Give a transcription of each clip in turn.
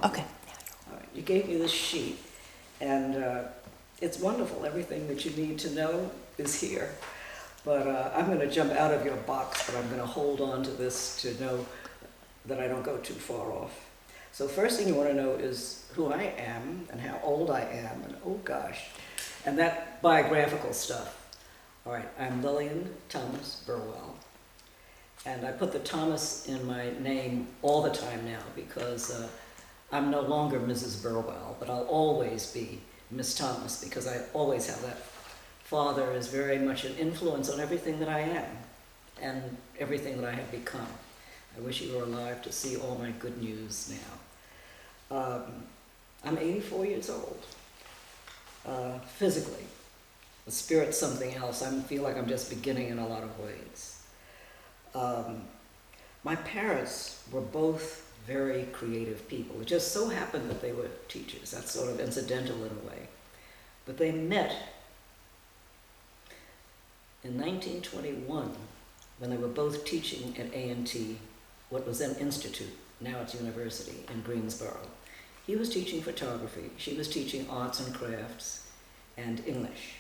Okay. All right, you gave me this sheet, and it's wonderful. Everything that you need to know is here. But I'm going to jump out of your box, but I'm going to hold on to this to know that I don't go too far off. So first thing you want to know is who I am and how old I am, and oh gosh, and that biographical stuff. All right, I'm Lilian Thomas Burwell, and I put the Thomas in my name all the time now because I'm no longer Mrs. Burwell, but I'll always be Miss Thomas because I always have that. Father is very much an influence on everything that I am and everything that I have become. I wish you were alive to see all my good news now. I'm 84 years old, physically. The spirit's something else. I feel like I'm just beginning in a lot of ways. My parents were both very creative people. It just so happened that they were teachers. That's sort of incidental in a way. But they met in 1921 when they were both teaching at A&T, what was then Institute, now it's University in Greensboro. He was teaching photography, she was teaching arts and crafts and English.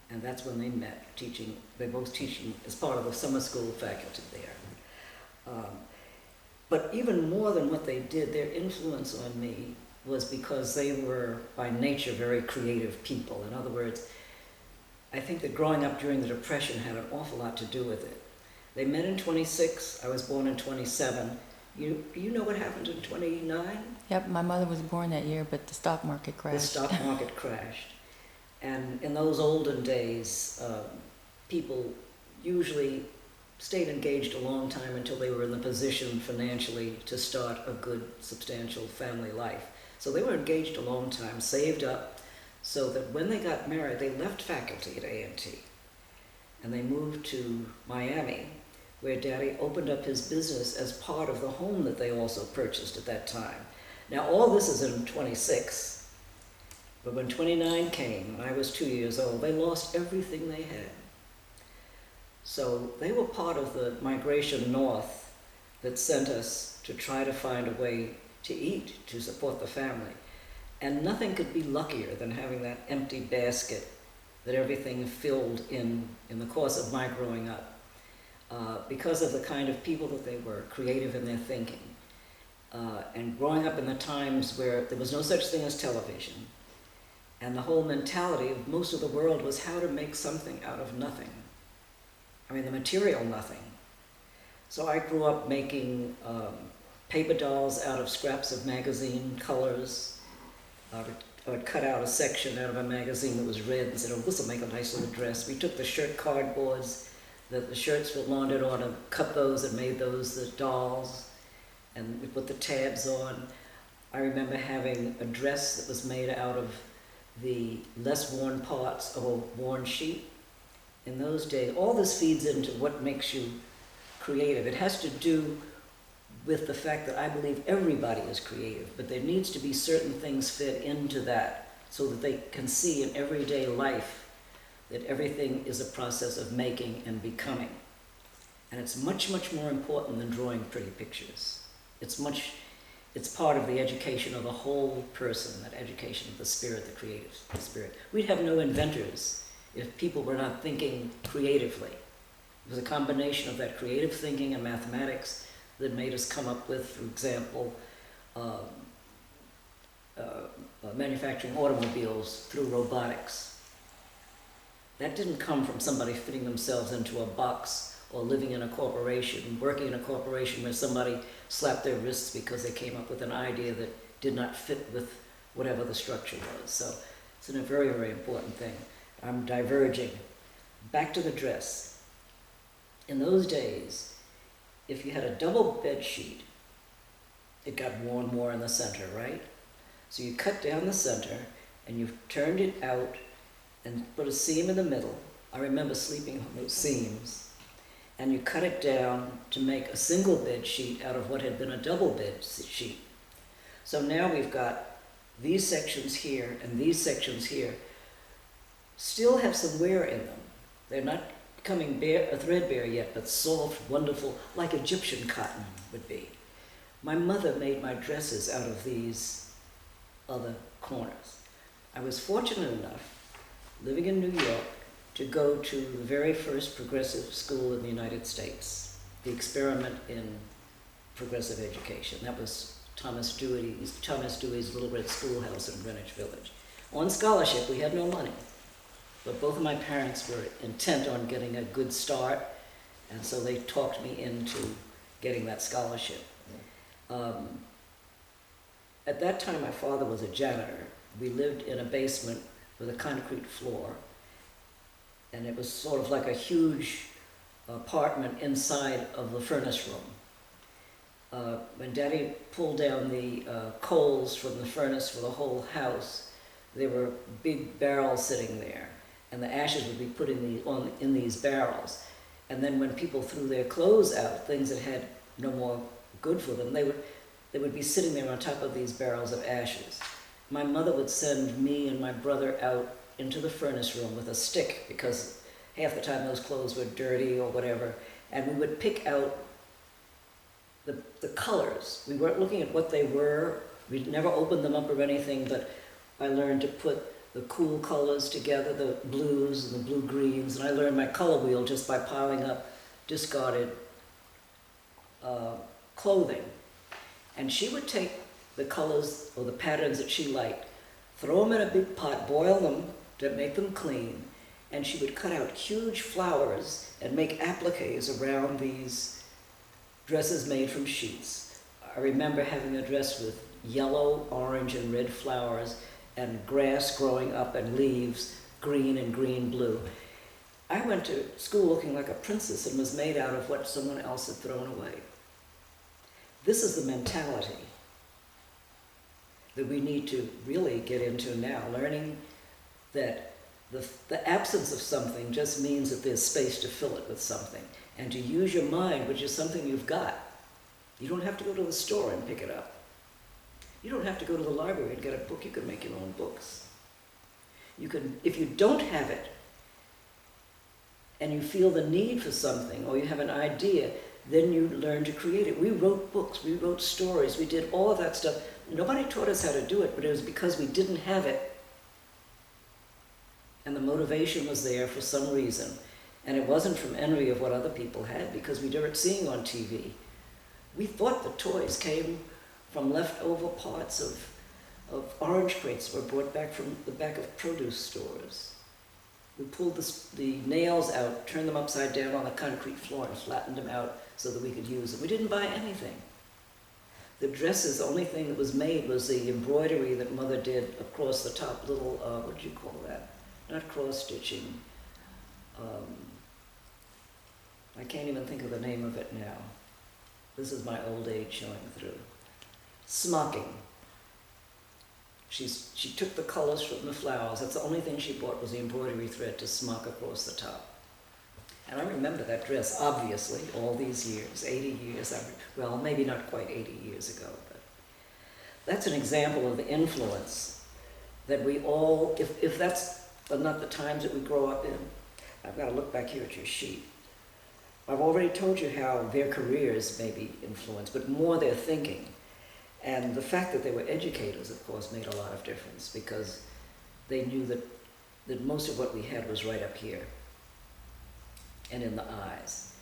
And that's when they met, teaching, they both teaching as part of the summer school faculty there. But even more than what they did, their influence on me was because they were, by nature, very creative people. In other words, I think that growing up during the Depression had an awful lot to do with it. They met in 26, I was born in 27. You know what happened in 29? Yep, my mother was born that year, but the stock market crashed. The stock market crashed. And in those olden days, people usually stayed engaged a long time until they were in the position financially to start a good, substantial family life. So they were engaged a long time, saved up, so that when they got married, they left faculty at A&T. And they moved to Miami, where Daddy opened up his business as part of the home that they also purchased at that time. Now, all this is in 26. But when 29 came, and I was 2 years old, they lost everything they had. So they were part of the migration north that sent us to try to find a way to eat, to support the family. And nothing could be luckier than having that empty basket that everything filled in the course of my growing up. Because of the kind of people that they were, creative in their thinking. And growing up in the times where there was no such thing as television, and the whole mentality of most of the world was how to make something out of nothing. I mean, the material nothing. So I grew up making paper dolls out of scraps of magazine colors. I would cut out a section out of a magazine that was red and said, oh, this will make a nice little dress. We took the shirt cardboards that the shirts were laundered on and cut those and made those the dolls. And we put the tabs on. I remember having a dress that was made out of the less worn parts of a worn sheet. In those days, all this feeds into what makes you creative. It has to do with the fact that I believe everybody is creative, but there needs to be certain things fit into that so that they can see in everyday life that everything is a process of making and becoming. And it's much, much more important than drawing pretty pictures. It's part of the education of the whole person, that education of the spirit, the creative spirit. We'd have no inventors if people were not thinking creatively. It was a combination of that creative thinking and mathematics that made us come up with, for example, manufacturing automobiles through robotics. That didn't come from somebody fitting themselves into a box or living in a corporation, working in a corporation where somebody slapped their wrists because they came up with an idea that did not fit with whatever the structure was. So it's a very, very important thing. I'm diverging. Back to the dress. In those days, if you had a double bed sheet, it got worn more in the center, right? So you cut down the center and you turned it out and put a seam in the middle. I remember sleeping on those seams. And you cut it down to make a single bed sheet out of what had been a double bed sheet. So now we've got these sections here and these sections here still have some wear in them. They're not becoming threadbare yet, but soft, wonderful, like Egyptian cotton would be. My mother made my dresses out of these other corners. I was fortunate enough, living in New York, to go to the very first progressive school in the United States, the Experiment in Progressive Education. That was Thomas Dewey's Little Red Schoolhouse in Greenwich Village. On scholarship, we had no money, but both of my parents were intent on getting a good start, and so they talked me into getting that scholarship. At that time, my father was a janitor. We lived in a basement with a concrete floor, and it was sort of like a huge apartment inside of the furnace room. When Daddy pulled down the coals from the furnace for the whole house, there were big barrels sitting there, and the ashes would be put in these barrels. And then when people threw their clothes out, things that had no more good for them, they would be sitting there on top of these barrels of ashes. My mother would send me and my brother out into the furnace room with a stick, because half the time those clothes were dirty or whatever, and we would pick out the colors. We weren't looking at what they were. We'd never opened them up or anything, but I learned to put the cool colors together, the blues and the blue-greens, and I learned my color wheel just by piling up discarded clothing. And she would take the colors or the patterns that she liked, throw them in a big pot, boil them to make them clean, and she would cut out huge flowers and make appliques around these dresses made from sheets. I remember having a dress with yellow, orange, and red flowers, and grass growing up, and leaves, green and green-blue. I went to school looking like a princess and was made out of what someone else had thrown away. This is the mentality that we need to really get into now, learning that the absence of something just means that there's space to fill it with something, and to use your mind, which is something you've got. You don't have to go to the store and pick it up. You don't have to go to the library and get a book. You can make your own books. You can, if you don't have it, and you feel the need for something, or you have an idea, then you learn to create it. We wrote books, we wrote stories, we did all of that stuff. Nobody taught us how to do it, but it was because we didn't have it. And the motivation was there for some reason. And it wasn't from envy of what other people had, because we weren't seeing on TV. We thought the toys came from leftover parts of orange crates were brought back from the back of produce stores. We pulled the nails out, turned them upside down on the concrete floor and flattened them out so that we could use them. We didn't buy anything. The dresses, the only thing that was made was the embroidery that Mother did across the top, little, what do you call that? Not cross-stitching. I can't even think of the name of it now. This is my old age showing through. Smocking. She took the colors from the flowers. That's the only thing she bought, was the embroidery thread to smock across the top. And I remember that dress, obviously, all these years, 80 years, well, maybe not quite 80 years ago, but that's an example of the influence that we all, if that's not the times that we grow up in. I've got to look back here at your sheet. I've already told you how their careers may be influenced, but more their thinking. And the fact that they were educators, of course, made a lot of difference, because they knew that most of what we had was right up here and in the eyes.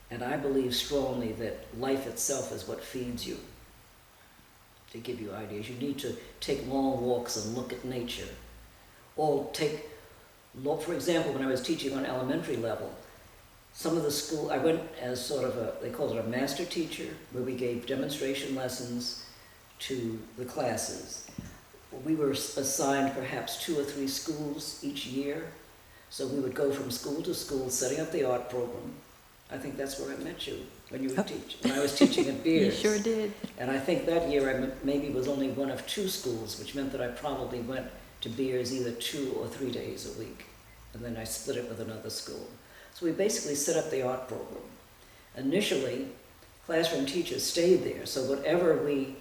And I believe strongly that life itself is what feeds you, to give you ideas. You need to take long walks and look at nature. Or for example, when I was teaching on elementary level, some of the school, I went as sort of they called it a master teacher, where we gave demonstration lessons to the classes. We were assigned perhaps 2 or 3 schools each year, so we would go from school to school setting up the art program. I think that's where I met you, when you were teaching. When I was teaching at Beers. You sure did. And I think that year I maybe was only one of 2 schools, which meant that I probably went to Beers either 2 or 3 days a week, and then I split it with another school. So we basically set up the art program. Initially, classroom teachers stayed there, so whatever we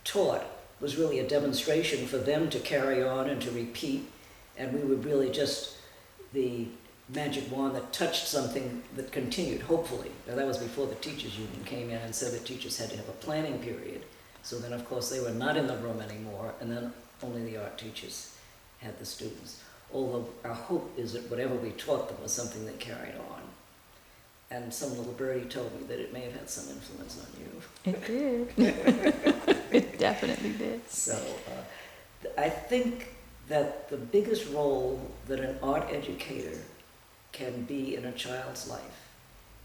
taught was really a demonstration for them to carry on and to repeat, and we would really just, the magic wand that touched something that continued, hopefully. Now, that was before the teachers union came in and said that teachers had to have a planning period. So then, of course, they were not in the room anymore, and then only the art teachers had the students. Although our hope is that whatever we taught them was something that carried on. And some little birdie told me that it may have had some influence on you. It did. It definitely did. So I think that the biggest role that an art educator can be in a child's life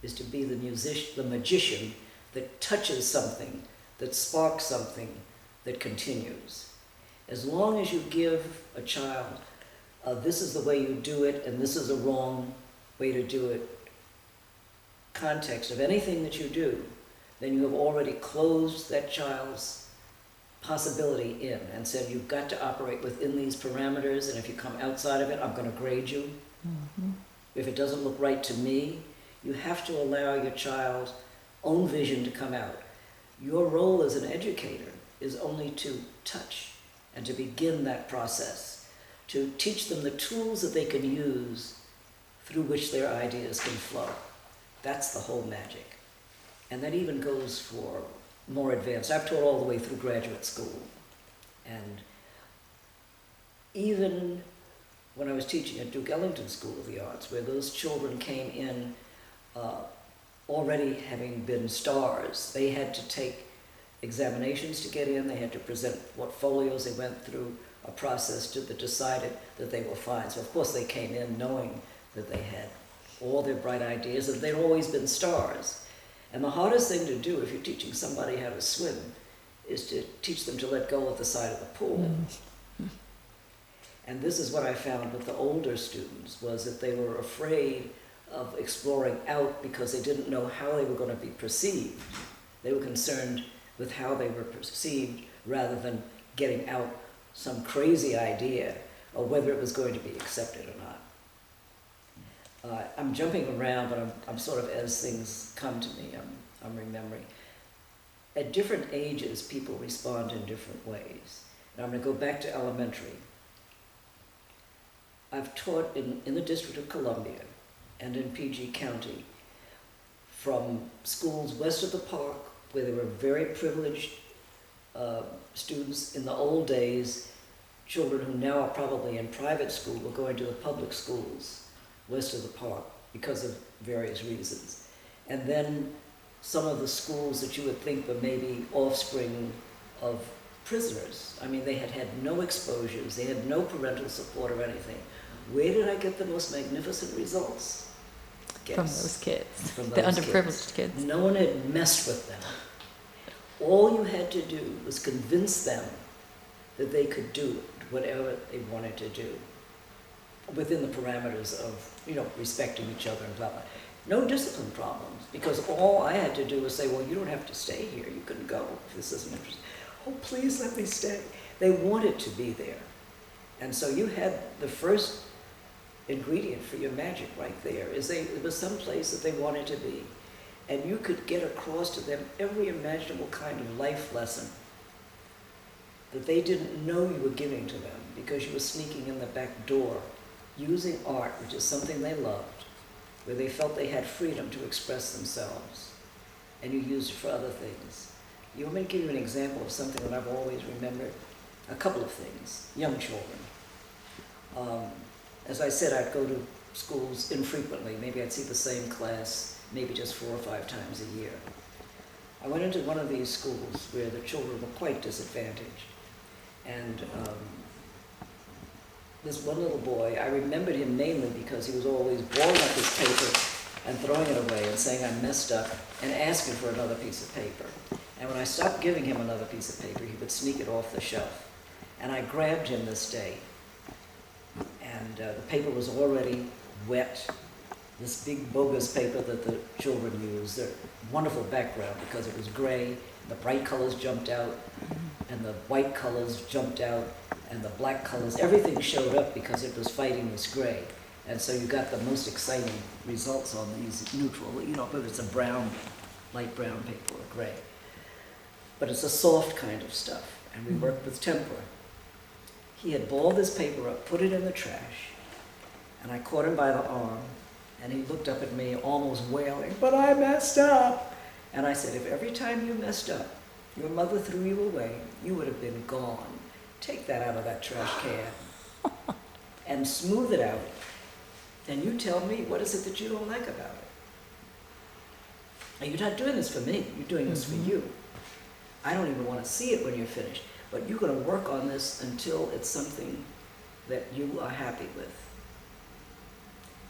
is to be the magician that touches something, that sparks something, that continues. As long as you give a child, this is the way you do it, and this is a wrong way to do it, context of anything that you do, then you have already closed that child's possibility in and said, you've got to operate within these parameters, and if you come outside of it, I'm going to grade you. Mm-hmm. If it doesn't look right to me, you have to allow your child's own vision to come out. Your role as an educator is only to touch and to begin that process, to teach them the tools that they can use through which their ideas can flow. That's the whole magic. And that even goes for more advanced. I've taught all the way through graduate school. And even when I was teaching at Duke Ellington School of the Arts, where those children came in already having been stars, they had to take examinations to get in, they had to present portfolios, they went through a process that decided that they were fine. So of course they came in knowing that they had all their bright ideas, that they'd always been stars. And the hardest thing to do if you're teaching somebody how to swim is to teach them to let go at the side of the pool. Mm-hmm. And this is what I found with the older students, was that they were afraid of exploring out because they didn't know how they were going to be perceived. They were concerned with how they were perceived rather than getting out some crazy idea or whether it was going to be accepted or not. I'm jumping around, but I'm sort of, as things come to me, I'm remembering. At different ages, people respond in different ways. And I'm going to go back to elementary. I've taught in the District of Columbia and in PG County, from schools west of the park, where there were very privileged students in the old days, children who now are probably in private school were going to the public schools west of the park because of various reasons. And then some of the schools that you would think were maybe offspring of prisoners. I mean, they had had no exposures, they had no parental support or anything. Where did I get the most magnificent results? Guess. From those kids, From the those underprivileged kids. No one had messed with them. All you had to do was convince them that they could do whatever they wanted to do within the parameters of, respecting each other and blah, blah. No discipline problems, because all I had to do was say, well, you don't have to stay here. You can go if this isn't interesting. Oh, please let me stay. They wanted to be there. And so you had the first ingredient for your magic right there, is it was some place that they wanted to be. And you could get across to them every imaginable kind of life lesson that they didn't know you were giving to them because you were sneaking in the back door, using art, which is something they loved, where they felt they had freedom to express themselves, and you used it for other things. You want me to give you an example of something that I've always remembered? A couple of things. Young children. As I said, I'd go to schools infrequently. Maybe I'd see the same class, maybe just 4 or 5 times a year. I went into one of these schools where the children were quite disadvantaged. And this one little boy, I remembered him mainly because he was always balling up his paper and throwing it away and saying, I messed up, and asking for another piece of paper. And when I stopped giving him another piece of paper, he would sneak it off the shelf. And I grabbed him this day, and the paper was already wet. This big bogus paper that the children use, a wonderful background because it was gray, the bright colors jumped out, and the white colors jumped out, and the black colors, everything showed up because it was fighting this gray. And so you got the most exciting results on these neutral, whether it's a brown, light brown paper or gray. But it's a soft kind of stuff, and we worked with tempera. He had balled this paper up, put it in the trash, And I caught him by the arm, and he looked up at me almost wailing, "But I messed up." And I said, "If every time you messed up, your mother threw you away, you would have been gone. Take that out of that trash can and smooth it out. And you tell me, what is it that you don't like about it? Now, you're not doing this for me, you're doing this for you. I don't even want to see it when you're finished, but you're going to work on this until it's something that you are happy with."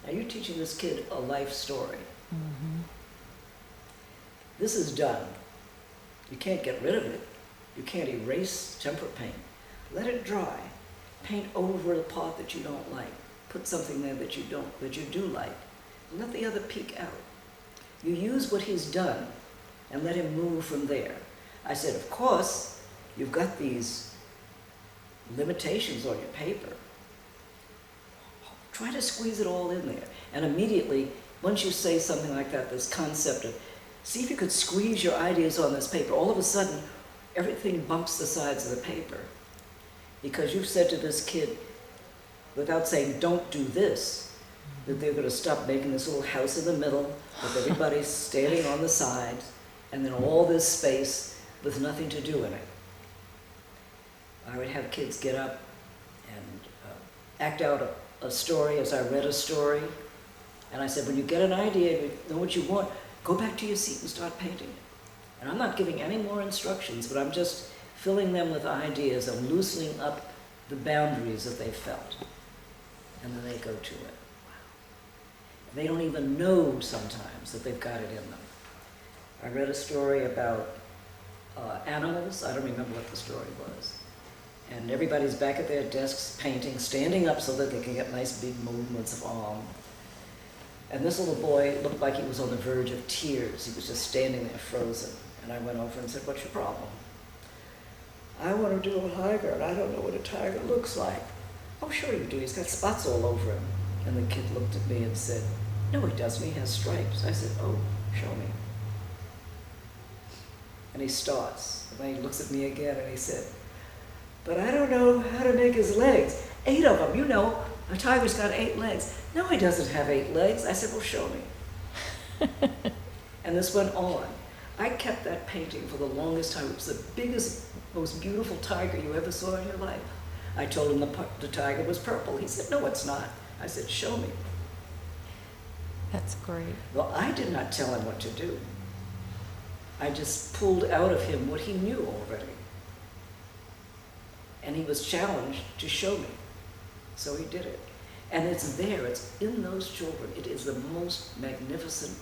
Now, you're teaching this kid a life story. This is done. You can't get rid of it. You can't erase temper paint. Let it dry. Paint over the part that you don't like. Put something there that you do like. Let the other peek out. You use what he's done and let him move from there. I said, of course, you've got these limitations on your paper. Try to squeeze it all in there. And immediately, once you say something like that, this concept of, see if you could squeeze your ideas on this paper, all of a sudden, everything bumps the sides of the paper. Because you've said to this kid, without saying, don't do this, that they're going to stop making this little house in the middle with everybody standing on the sides, and then all this space with nothing to do in it. I would have kids get up and act out a story as I read a story. And I said, when you get an idea, you know what you want, go back to your seat and start painting it. And I'm not giving any more instructions, but I'm just filling them with ideas and loosening up the boundaries that they felt. And then they go to it. Wow. They don't even know sometimes that they've got it in them. I read a story about animals. I don't remember what the story was. And everybody's back at their desks painting, standing up so that they can get nice big movements of arm. And this little boy looked like he was on the verge of tears. He was just standing there frozen. And I went over and said, "What's your problem?" "I want to do a tiger, and I don't know what a tiger looks like." "Oh, sure you do. He's got spots all over him." And the kid looked at me and said, "No, he doesn't. He has stripes." I said, "Oh, show me." And he starts. And then he looks at me again and he said, "But I don't know how to make his legs. 8 of them, you know. A tiger's got 8 legs." "No, he doesn't have 8 legs." I said, "Well, show me." And this went on. I kept that painting for the longest time. It was the biggest, most beautiful tiger you ever saw in your life. I told him the tiger was purple. He said, "No, it's not." I said, "Show me." That's great. Well, I did not tell him what to do. I just pulled out of him what he knew already. And he was challenged to show me. So he did it. And it's there, it's in those children. It is the most magnificent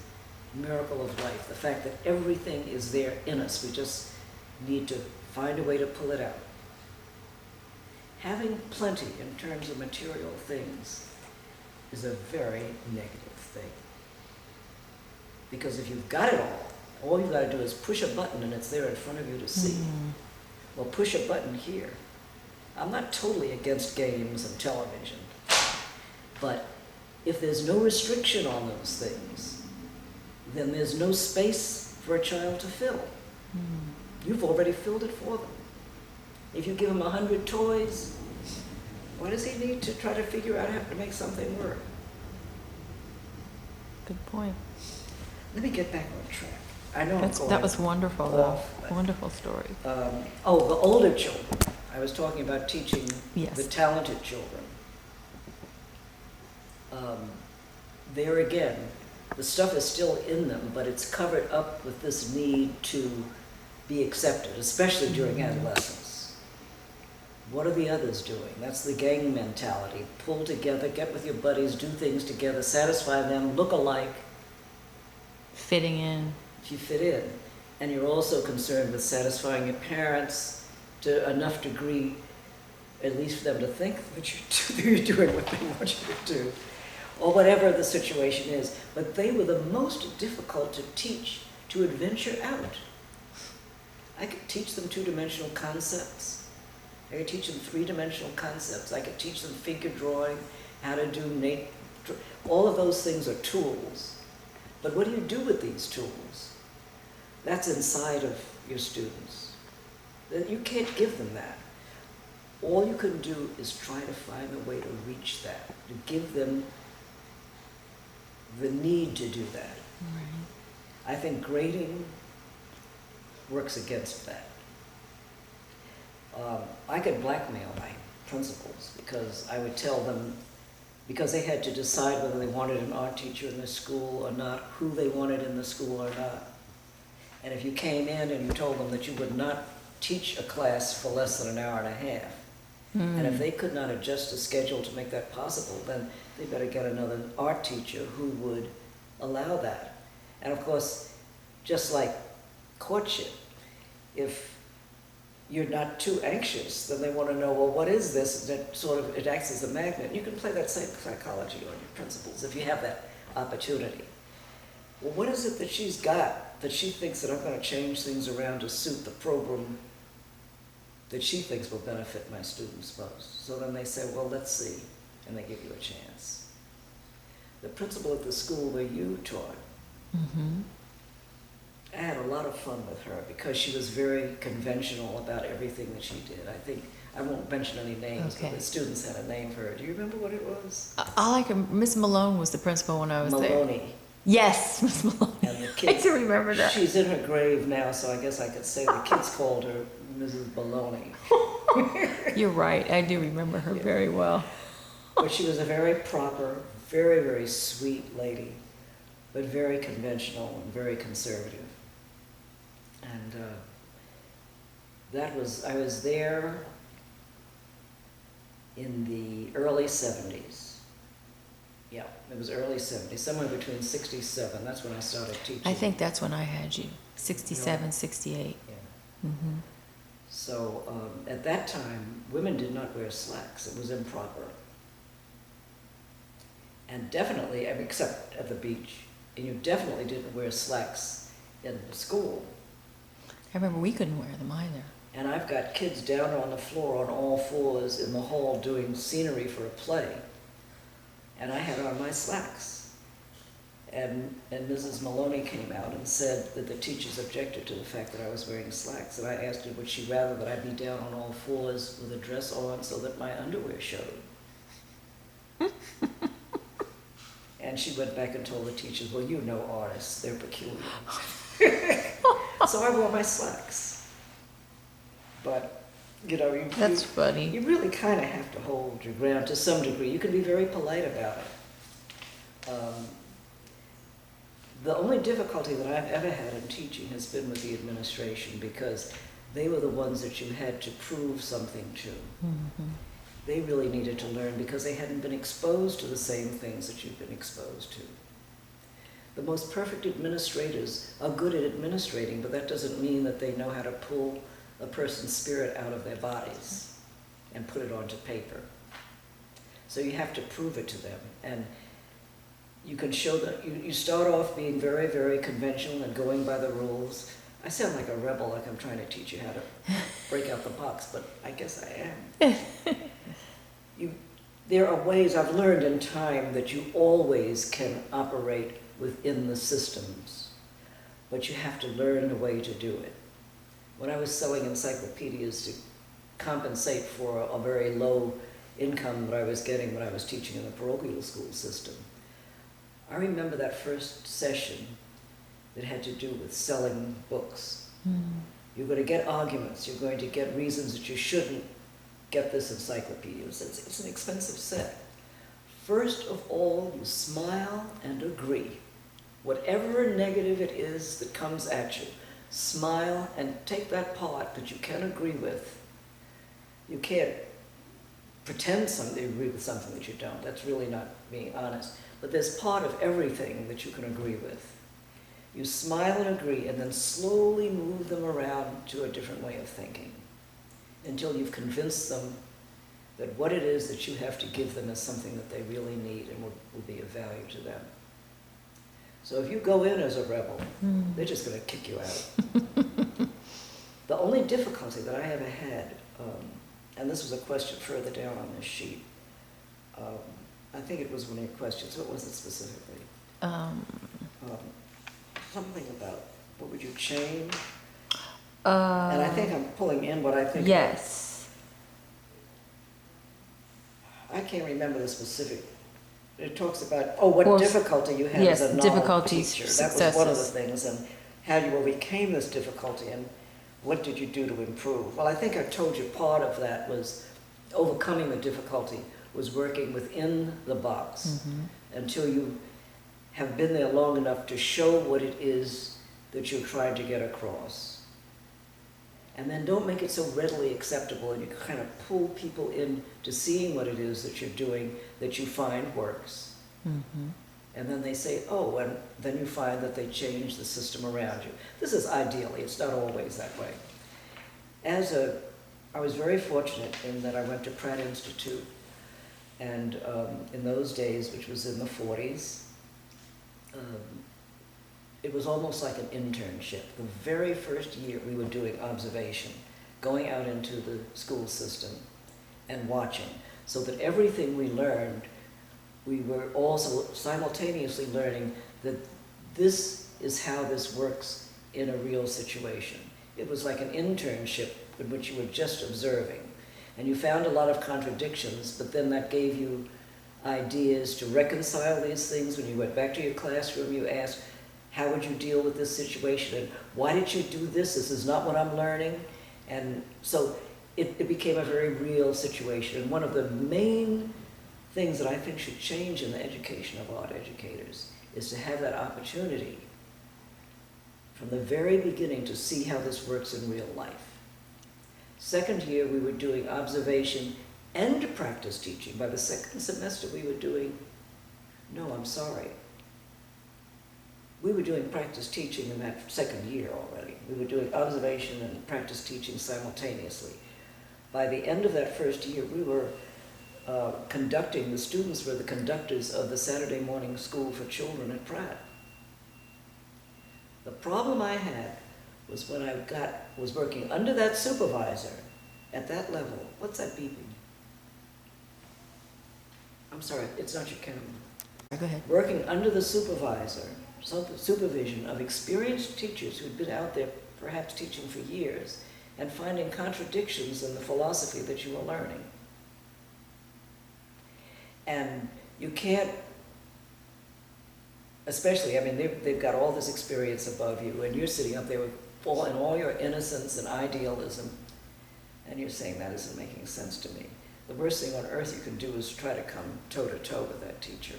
miracle of life, the fact that everything is there in us. We just need to find a way to pull it out. Having plenty in terms of material things is a very negative thing. Because if you've got it all you've got to do is push a button and it's there in front of you to see. Well, push a button here. I'm not totally against games and television, but if there's no restriction on those things, then there's no space for a child to fill. You've already filled it for them. If you give him 100 toys, why does he need to try to figure out how to make something work? Good point. Let me get back on track. I know That was wonderful, though. off, Wonderful story. the older children. I was talking about teaching Yes. the talented children. There again, the stuff is still in them, but it's covered up with this need to be accepted, especially during adolescence. What are the others doing? That's the gang mentality. Pull together, get with your buddies, do things together, satisfy them, look alike. Fitting in. If you fit in. And you're also concerned with satisfying your parents to enough degree, at least for them to think that you're doing what they want you to do, or whatever the situation is. But they were the most difficult to teach to adventure out. I could teach them 2-dimensional concepts. I could teach them 3-dimensional concepts. I could teach them figure drawing, how to do all of those things are tools. But what do you do with these tools? That's inside of your students. You can't give them that. All you can do is try to find a way to reach that, to give them the need to do that. Right. I think grading works against that. I could blackmail my principals because I would tell them, because they had to decide whether they wanted an art teacher in the school or not, who they wanted in the school or not. And if you came in and you told them that you would not teach a class for less than an hour and a half, and if they could not adjust the schedule to make that possible, then they better get another art teacher who would allow that. And of course, just like courtship, if you're not too anxious, then they want to know, well, what is this? That sort of, it acts as a magnet. You can play that same psychology on your principles if you have that opportunity. Well, what is it that she's got that she thinks that I'm going to change things around to suit the program that she thinks will benefit my students most? So then they say, well, let's see, and they give you a chance. The principal at the school where you taught, Mm-hmm. I had a lot of fun with her because she was very conventional about everything that she did. I think, I won't mention any names, Okay. but the students had a name for her. Do you remember what it was? All I can, Miss Malone was the principal when I was there. Maloney. Yes, Miss Malone. And the I kids, do remember that. she's in her grave now, so I guess I could say the kids called her Mrs. Maloney. You're right. I do remember her very well. But she was a very proper, very, very sweet lady, but very conventional and very conservative. And I was there in the early 70s. Yeah, it was early 70s, somewhere between 67. That's when I started teaching. I think that's when I had you, 67, 68. Yeah. Mm-hmm. So at that time, women did not wear slacks. It was improper. And definitely, I mean, except at the beach, and you definitely didn't wear slacks in the school. I remember we couldn't wear them either. And I've got kids down on the floor on all fours in the hall doing scenery for a play. And I had on my slacks. And Mrs. Maloney came out and said that the teachers objected to the fact that I was wearing slacks. And I asked her, would she rather that I be down on all fours with a dress on so that my underwear showed? And she went back and told the teachers, well, you know artists, they're peculiar. So I wore my slacks. But, you know, That's funny. you really kind of have to hold your ground to some degree. You can be very polite about it. The only difficulty that I've ever had in teaching has been with the administration, because they were the ones that you had to prove something to. Mm-hmm. They really needed to learn because they hadn't been exposed to the same things that you've been exposed to. The most perfect administrators are good at administrating, but that doesn't mean that they know how to pull a person's spirit out of their bodies and put it onto paper. So you have to prove it to them. And you can show that you start off being very, very conventional and going by the rules. I sound like a rebel, like I'm trying to teach you how to break out the box, but I guess I am. There are ways I've learned in time that you always can operate within the systems, but you have to learn the way to do it. When I was selling encyclopedias to compensate for a very low income that I was getting when I was teaching in the parochial school system, I remember that first session that had to do with selling books. Mm. You're going to get arguments, you're going to get reasons that you shouldn't get this encyclopedia. It's an expensive set. First of all, you smile and agree. Whatever negative it is that comes at you, smile and take that part that you can agree with. You can't pretend you agree with something that you don't. That's really not being honest. But there's part of everything that you can agree with. You smile and agree, and then slowly move them around to a different way of thinking until you've convinced them that what it is that you have to give them is something that they really need and will be of value to them. So if you go in as a rebel, they're just going to kick you out. The only difficulty that I ever had, and this was a question further down on this sheet, I think it was one of your questions. What was it specifically? Something about what would you change? And I think I'm pulling in what I think. Yes. I can't remember the specific it talks about, oh, what Or- difficulty you had yes, as a novel difficulties, teacher. That was one of the successes. things, and how you overcame this difficulty, and what did you do to improve? Well, I think I told you part of that was overcoming the difficulty was working within the box until you have been there long enough to show what it is that you're trying to get across. And then don't make it so readily acceptable, and you kind of pull people in to seeing what it is that you're doing that you find works. And then they say, oh, and then you find that they change the system around you. This is ideally, it's not always that way. I was very fortunate in that I went to Pratt Institute, and in those days, which was in the 40s, it was almost like an internship. The very first year we were doing observation, going out into the school system and watching, so that everything we learned, we were also simultaneously learning that this is how this works in a real situation. It was like an internship in which you were just observing. And you found a lot of contradictions, but then that gave you ideas to reconcile these things. When you went back to your classroom, you asked, how would you deal with this situation? And why did you do this? This is not what I'm learning. And so it became a very real situation. And one of the main things that I think should change in the education of art educators is to have that opportunity from the very beginning to see how this works in real life. Second year, we were doing observation and practice teaching. By the second semester, we were doing, no, I'm sorry. We were doing practice teaching in that second year already. We were doing observation and practice teaching simultaneously. By the end of that first year, we were conducting, the students were the conductors of the Saturday morning school for children at Pratt. The problem I had was when I was working under that supervisor at that level. What's that beeping? I'm sorry, it's not your camera. Go ahead. Working under the supervisor, supervision of experienced teachers who'd been out there perhaps teaching for years and finding contradictions in the philosophy that you were learning. And you can't, especially, I mean, they've got all this experience above you, and you're sitting up there with all your innocence and idealism, and you're saying that isn't making sense to me. The worst thing on earth you can do is try to come toe-to-toe with that teacher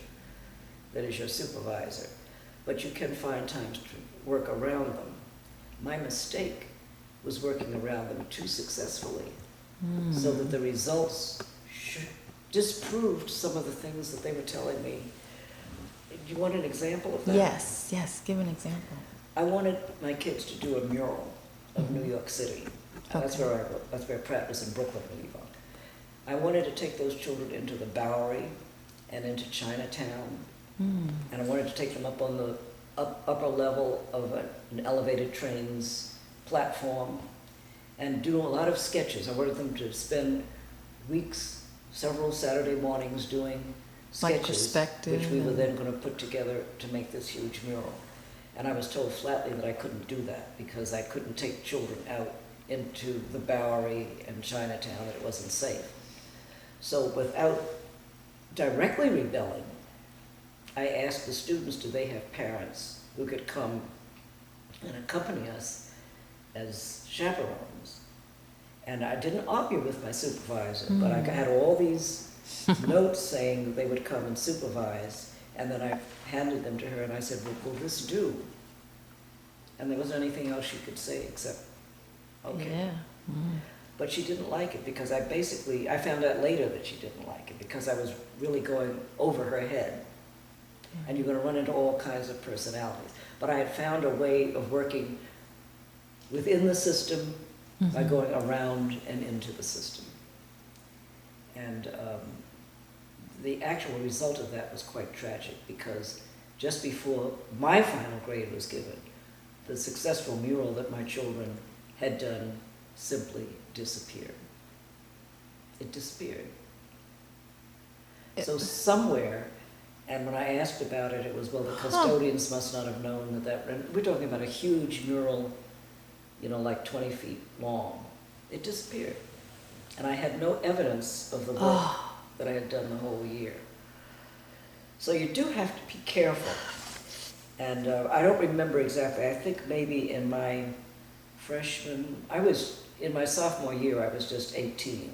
that is your supervisor. But you can find times to work around them. My mistake was working around them too successfully, so that the results disproved some of the things that they were telling me. Do you want an example of that? Yes, yes, give an example. I wanted my kids to do a mural of New York City. That's Okay. where Pratt was, in Brooklyn, New York. I wanted to take those children into the Bowery and into Chinatown, and I wanted to take them up on the upper level of an elevated trains platform and do a lot of sketches. I wanted them to spend weeks, several Saturday mornings doing Like sketches, perspective which we were and- then going to put together to make this huge mural. And I was told flatly that I couldn't do that because I couldn't take children out into the Bowery and Chinatown, that it wasn't safe. So without directly rebelling, I asked the students, do they have parents who could come and accompany us as chaperones? And I didn't argue with my supervisor, but I had all these notes saying that they would come and supervise, and then I handed them to her and I said, well, will this do? And there wasn't anything else she could say except, okay. Yeah. But she didn't like it because I found out later that she didn't like it because I was really going over her head. And you're going to run into all kinds of personalities. But I had found a way of working within the system by going around and into the system. And the actual result of that was quite tragic because just before my final grade was given, the successful mural that my children had done simply disappeared. It disappeared. So somewhere, and when I asked about it, it was, well, the custodians must not have known that and we're talking about a huge mural, like 20 feet long. It disappeared. And I had no evidence of the work that I had done the whole year. So you do have to be careful. And I don't remember exactly. I think maybe in my in my sophomore year, I was just 18.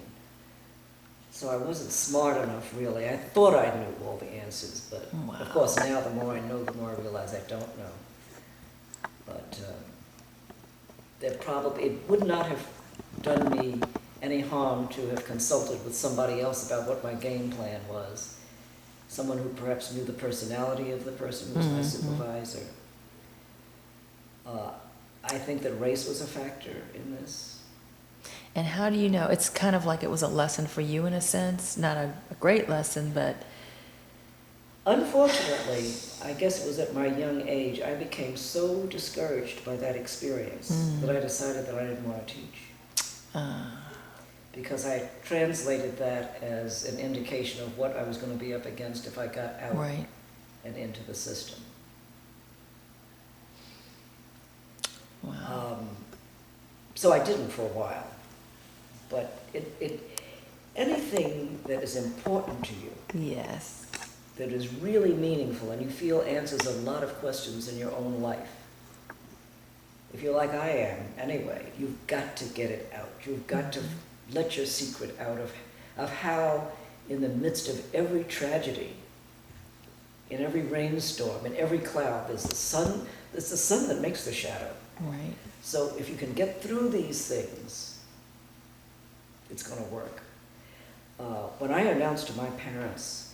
So I wasn't smart enough, really. I thought I knew all the answers, but Wow. of course now the more I know, the more I realize I don't know. But it would not have done me any harm to have consulted with somebody else about what my game plan was. Someone who perhaps knew the personality of the person who was my supervisor. I think that race was a factor in this. And how do you know? It's kind of like it was a lesson for you in a sense, not a great lesson, but Unfortunately, I guess it was at my young age, I became so discouraged by that experience that I decided that I didn't want to teach. Because I translated that as an indication of what I was going to be up against if I got out right. and into the system. Wow. So I didn't for a while. But anything that is important to you, Yes. that is really meaningful, and you feel answers a lot of questions in your own life, if you're like I am anyway, you've got to get it out. You've got to let your secret out of how, in the midst of every tragedy, in every rainstorm, in every cloud, there's the sun that makes the shadow. Right. So if you can get through these things, it's going to work. When I announced to my parents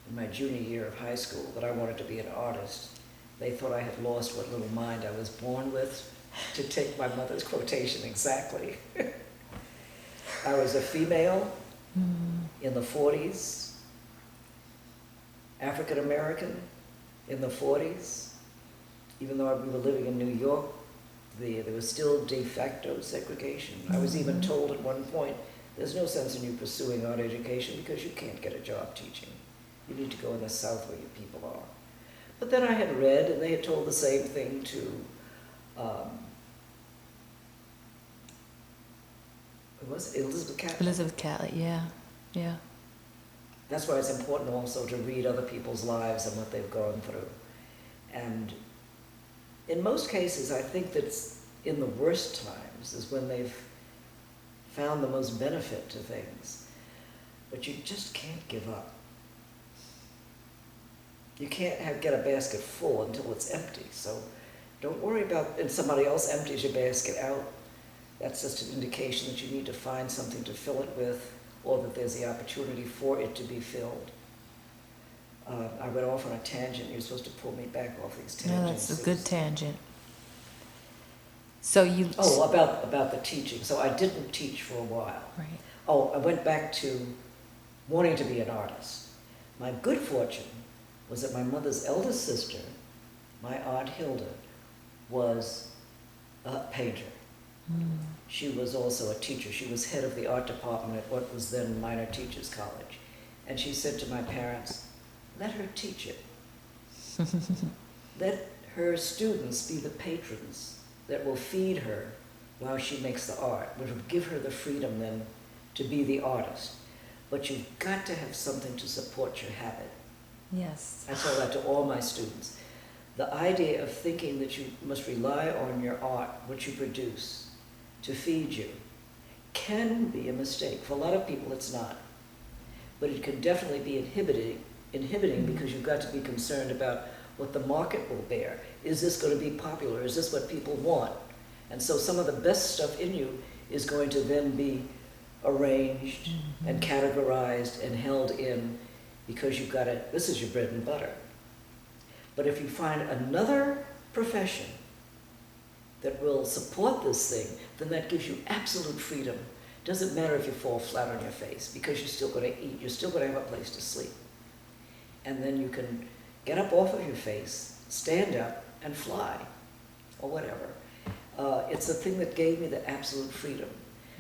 in my junior year of high school that I wanted to be an artist, they thought I had lost what little mind I was born with, to take my mother's quotation exactly. I was a female in the 40s, African American in the 40s. Even though we were living in New York, there was still de facto segregation. I was even told at one point, there's no sense in you pursuing art education because you can't get a job teaching. You need to go in the South where your people are. But then I had read, and they had told the same thing to, who was it? Elizabeth Catlett. Elizabeth Catlett, yeah. Yeah. That's why it's important also to read other people's lives and what they've gone through. And in most cases, I think that in the worst times is when they've found the most benefit to things. But you just can't give up. You can't get a basket full until it's empty. So don't worry about, and somebody else empties your basket out. That's just an indication that you need to find something to fill it with, or that there's the opportunity for it to be filled. I went off on a tangent. You're supposed to pull me back off these tangents. No, that's a good tangent. So you... Oh, about the teaching. So I didn't teach for a while. Right. Oh, I went back to wanting to be an artist. My good fortune was that my mother's eldest sister, my Aunt Hilda, was a painter. She was also a teacher. She was head of the art department at what was then Minor Teachers College. And she said to my parents, let her teach it. Let her students be the patrons that will feed her while she makes the art, which will give her the freedom then to be the artist. But you've got to have something to support your habit. Yes. I tell that to all my students. The idea of thinking that you must rely on your art, what you produce, to feed you, can be a mistake. For a lot of people, it's not. But it can definitely be inhibiting because you've got to be concerned about what the market will bear. Is this going to be popular? Is this what people want? And so some of the best stuff in you is going to then be arranged and categorized and held in because you've got it, this is your bread and butter. But if you find another profession that will support this thing, then that gives you absolute freedom. Doesn't matter if you fall flat on your face because you're still going to eat, you're still going to have a place to sleep. And then you can get up off of your face, stand up, and fly, or whatever. It's the thing that gave me the absolute freedom.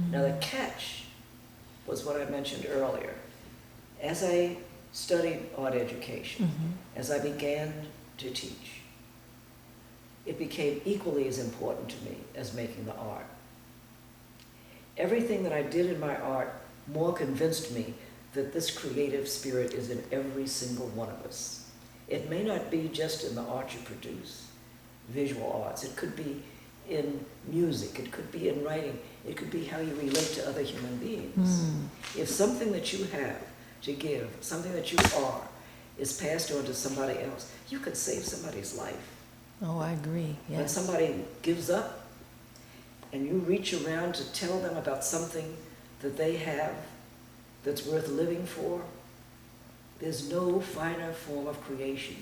Now the catch was what I mentioned earlier. As I studied art education, as I began to teach, it became equally as important to me as making the art. Everything that I did in my art more convinced me that this creative spirit is in every single one of us. It may not be just in the art you produce, visual arts. It could be in music. It could be in writing. It could be how you relate to other human beings. If something that you have to give, something that you are, is passed on to somebody else, you could save somebody's life. Oh, I agree, yes. When somebody gives up and you reach around to tell them about something that they have that's worth living for, there's no finer form of creation,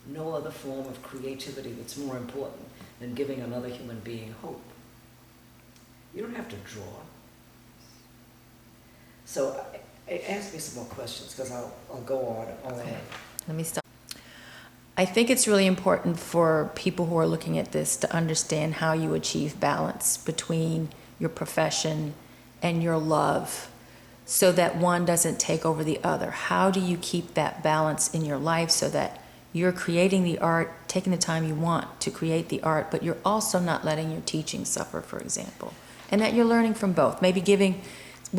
no other form of creativity that's more important than giving another human being hope. You don't have to draw. So ask me some more questions, because I'll go on. Okay, let me stop. I think it's really important for people who are looking at this to understand how you achieve balance between your profession and your love so that one doesn't take over the other. How do you keep that balance in your life so that you're creating the art, taking the time you want to create the art, but you're also not letting your teaching suffer, for example, and that you're learning from both, maybe giving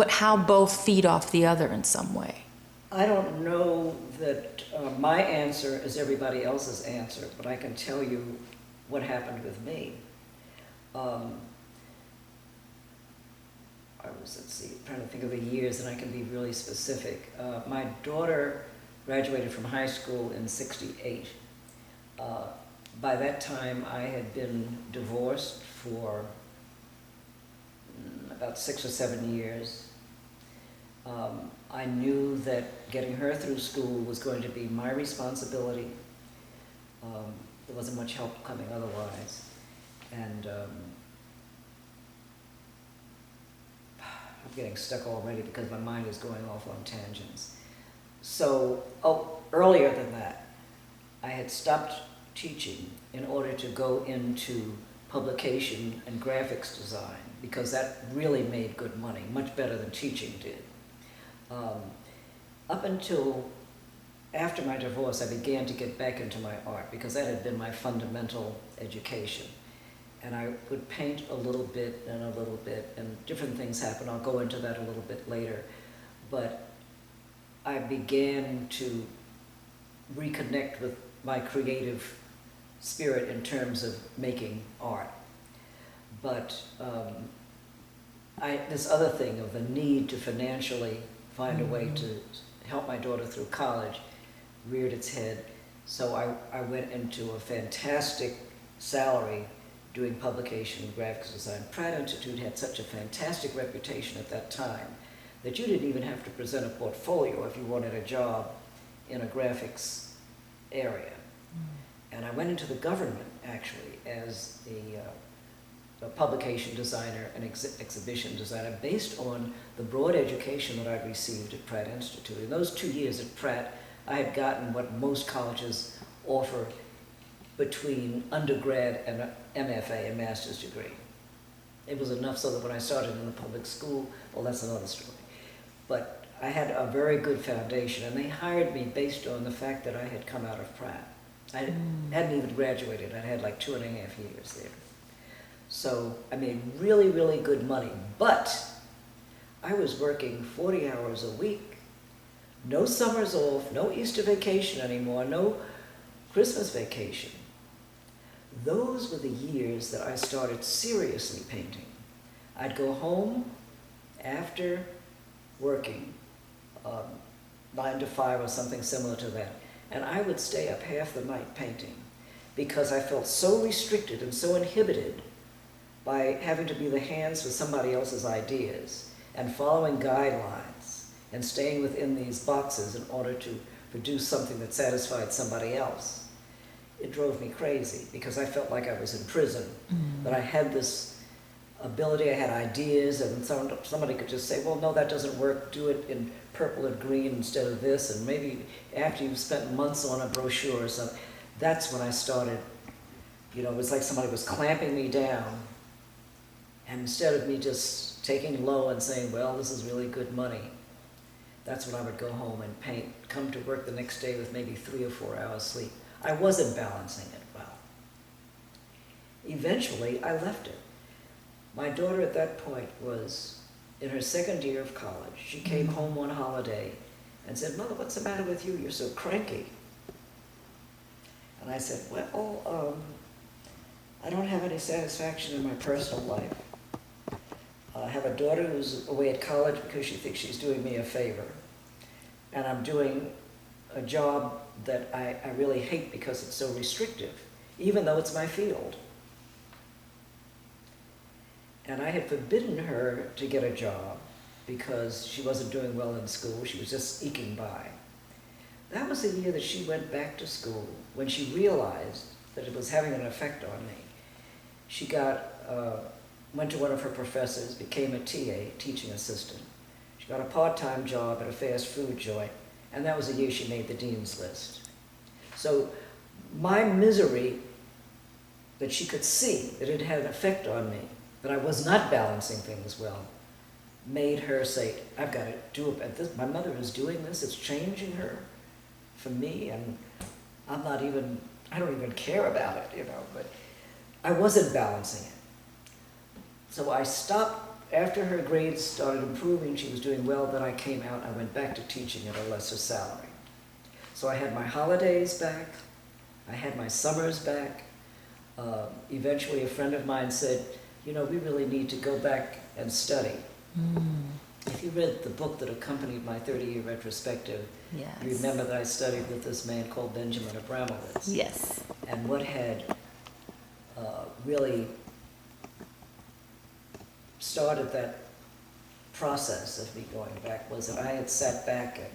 how both feed off the other in some way? I don't know that my answer is everybody else's answer, but I can tell you what happened with me. I was, let's see, trying to think of the years, and I can be really specific. My daughter graduated from high school in '68. By that time, I had been divorced for about 6 or 7 years. I knew that getting her through school was going to be my responsibility. There wasn't much help coming otherwise. And I'm getting stuck already because my mind is going off on tangents. So, earlier than that, I had stopped teaching in order to go into publication and graphics design, because that really made good money, much better than teaching did. Up until after my divorce, I began to get back into my art, because that had been my fundamental education. And I would paint a little bit, and different things happened. I'll go into that a little bit later. But I began to reconnect with my creative spirit in terms of making art. But this other thing of the need to financially find a way to help my daughter through college reared its head. So I went into a fantastic salary doing publication and graphics design. Pratt Institute had such a fantastic reputation at that time that you didn't even have to present a portfolio if you wanted a job in a graphics area. And I went into the government, actually, as a publication designer and exhibition designer based on the broad education that I'd received at Pratt Institute. In those 2 years at Pratt, I had gotten what most colleges offer between undergrad and MFA, a master's degree. It was enough so that when I started in the public school, well, that's another story. But I had a very good foundation, and they hired me based on the fact that I had come out of Pratt. I hadn't even graduated. I had like 2.5 years there. So I made really, really good money, but I was working 40 hours a week. No summers off, no Easter vacation anymore, no Christmas vacation. Those were the years that I started seriously painting. I'd go home after working, 9 to 5 or something similar to that, and I would stay up half the night painting because I felt so restricted and so inhibited by having to be the hands for somebody else's ideas and following guidelines and staying within these boxes in order to produce something that satisfied somebody else. It drove me crazy because I felt like I was in prison, that I had this ability, I had ideas, and somebody could just say, well, no, that doesn't work, do it in purple and green instead of this, and maybe after you've spent months on a brochure or something. That's when I started, it was like somebody was clamping me down, and instead of me just taking low and saying, well, this is really good money, that's when I would go home and paint, come to work the next day with maybe 3 or 4 hours sleep. I wasn't balancing it well. Eventually, I left it. My daughter at that point was in her 2nd year of college. She came home one holiday and said, Mother, what's the matter with you? You're so cranky. And I said, well, I don't have any satisfaction in my personal life. I have a daughter who's away at college because she thinks she's doing me a favor. And I'm doing a job that I really hate because it's so restrictive, even though it's my field. And I had forbidden her to get a job because she wasn't doing well in school. She was just eking by. That was the year that she went back to school, when she realized that it was having an effect on me. She went to one of her professors, became a TA, teaching assistant. She got a part-time job at a fast food joint, and that was the year she made the dean's list. So my misery, that she could see that it had an effect on me, that I was not balancing things well, made her say, I've got to do it. My mother is doing this, it's changing her for me, and I don't even care about it, but I wasn't balancing it. So I stopped, after her grades started improving, she was doing well, then I came out, I went back to teaching at a lesser salary. So I had my holidays back, I had my summers back. Eventually a friend of mine said, we really need to go back and study. If you read the book that accompanied my 30-year retrospective, Yes. you remember that I studied with this man called Benjamin Abramowitz. Yes. And what had really started that process of me going back was that I had sat back and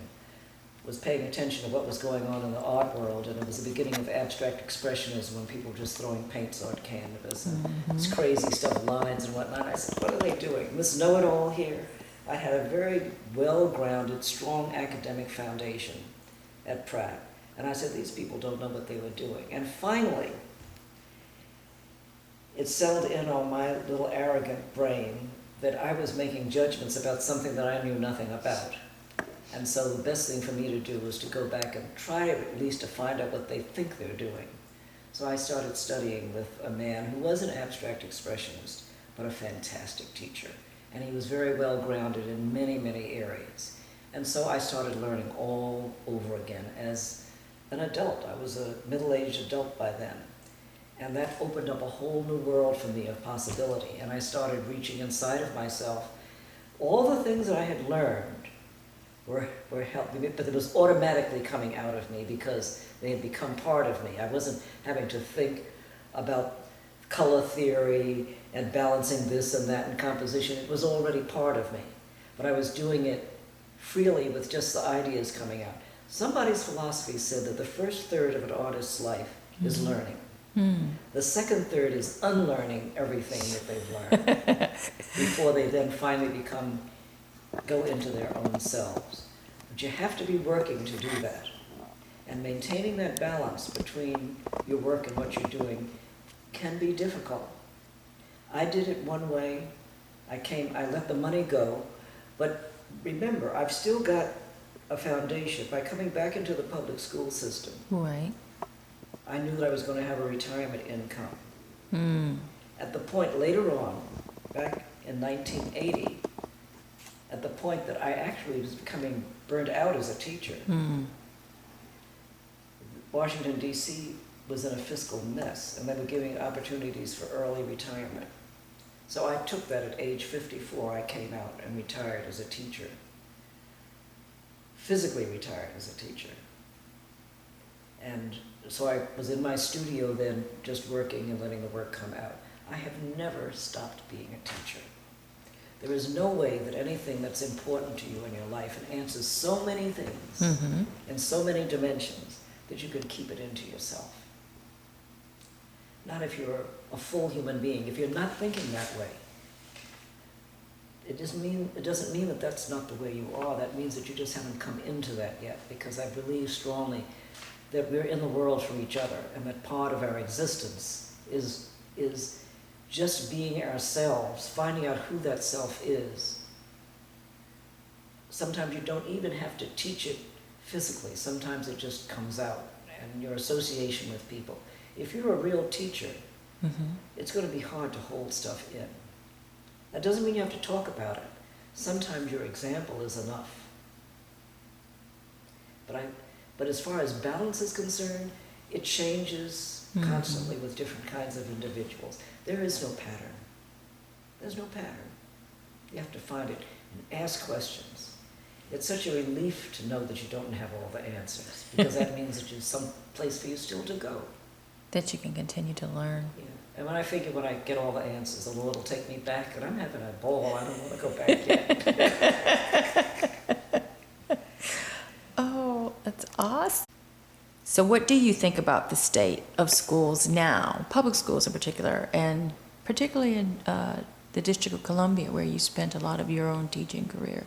was paying attention to what was going on in the art world, and it was the beginning of abstract expressionism, when people were just throwing paints on canvas and this crazy stuff, lines and whatnot. I said, what are they doing? This know-it-all here? I had a very well-grounded, strong academic foundation at Pratt. And I said, these people don't know what they were doing. And finally, it settled in on my little arrogant brain that I was making judgments about something that I knew nothing about. And so the best thing for me to do was to go back and try at least to find out what they think they're doing. So I started studying with a man who was an abstract expressionist, but a fantastic teacher. And he was very well grounded in many, many areas. And so I started learning all over again as an adult. I was a middle-aged adult by then. And that opened up a whole new world for me of possibility. And I started reaching inside of myself. All the things that I had learned were helping me, but it was automatically coming out of me because they had become part of me. I wasn't having to think about color theory and balancing this and that in composition. It was already part of me. But I was doing it freely with just the ideas coming out. Somebody's philosophy said that the first third of an artist's life is learning. The second third is unlearning everything that they've learned before they then finally go into their own selves. But you have to be working to do that. And maintaining that balance between your work and what you're doing can be difficult. I did it one way. I let the money go. But remember, I've still got a foundation. By coming back into the public school system, Right. I knew that I was going to have a retirement income. At the point later on, back in 1980, at the point that I actually was becoming burnt out as a teacher, Washington, D.C. was in a fiscal mess, and they were giving opportunities for early retirement. So I took that at age 54. I came out and retired as a teacher, physically retired as a teacher. And so I was in my studio then, just working and letting the work come out. I have never stopped being a teacher. There is no way that anything that's important to you in your life and answers so many things in so many dimensions that you can keep it into yourself. Not if you're a full human being. If you're not thinking that way, it doesn't mean that that's not the way you are. That means that you just haven't come into that yet, because I believe strongly that we're in the world for each other, and that part of our existence is just being ourselves, finding out who that self is. Sometimes you don't even have to teach it physically. Sometimes it just comes out, and your association with people. If you're a real teacher, it's going to be hard to hold stuff in. That doesn't mean you have to talk about it. Sometimes your example is enough. But as far as balance is concerned, it changes constantly with different kinds of individuals. There is no pattern. There's no pattern. You have to find it and ask questions. It's such a relief to know that you don't have all the answers, because that means that there's some place for you still to go. That you can continue to learn. Yeah. And when I figure when I get all the answers, the Lord will take me back, and I'm having a ball. I don't want to go back yet. Oh, that's awesome. So what do you think about the state of schools now, public schools in particular, and particularly in the District of Columbia, where you spent a lot of your own teaching career?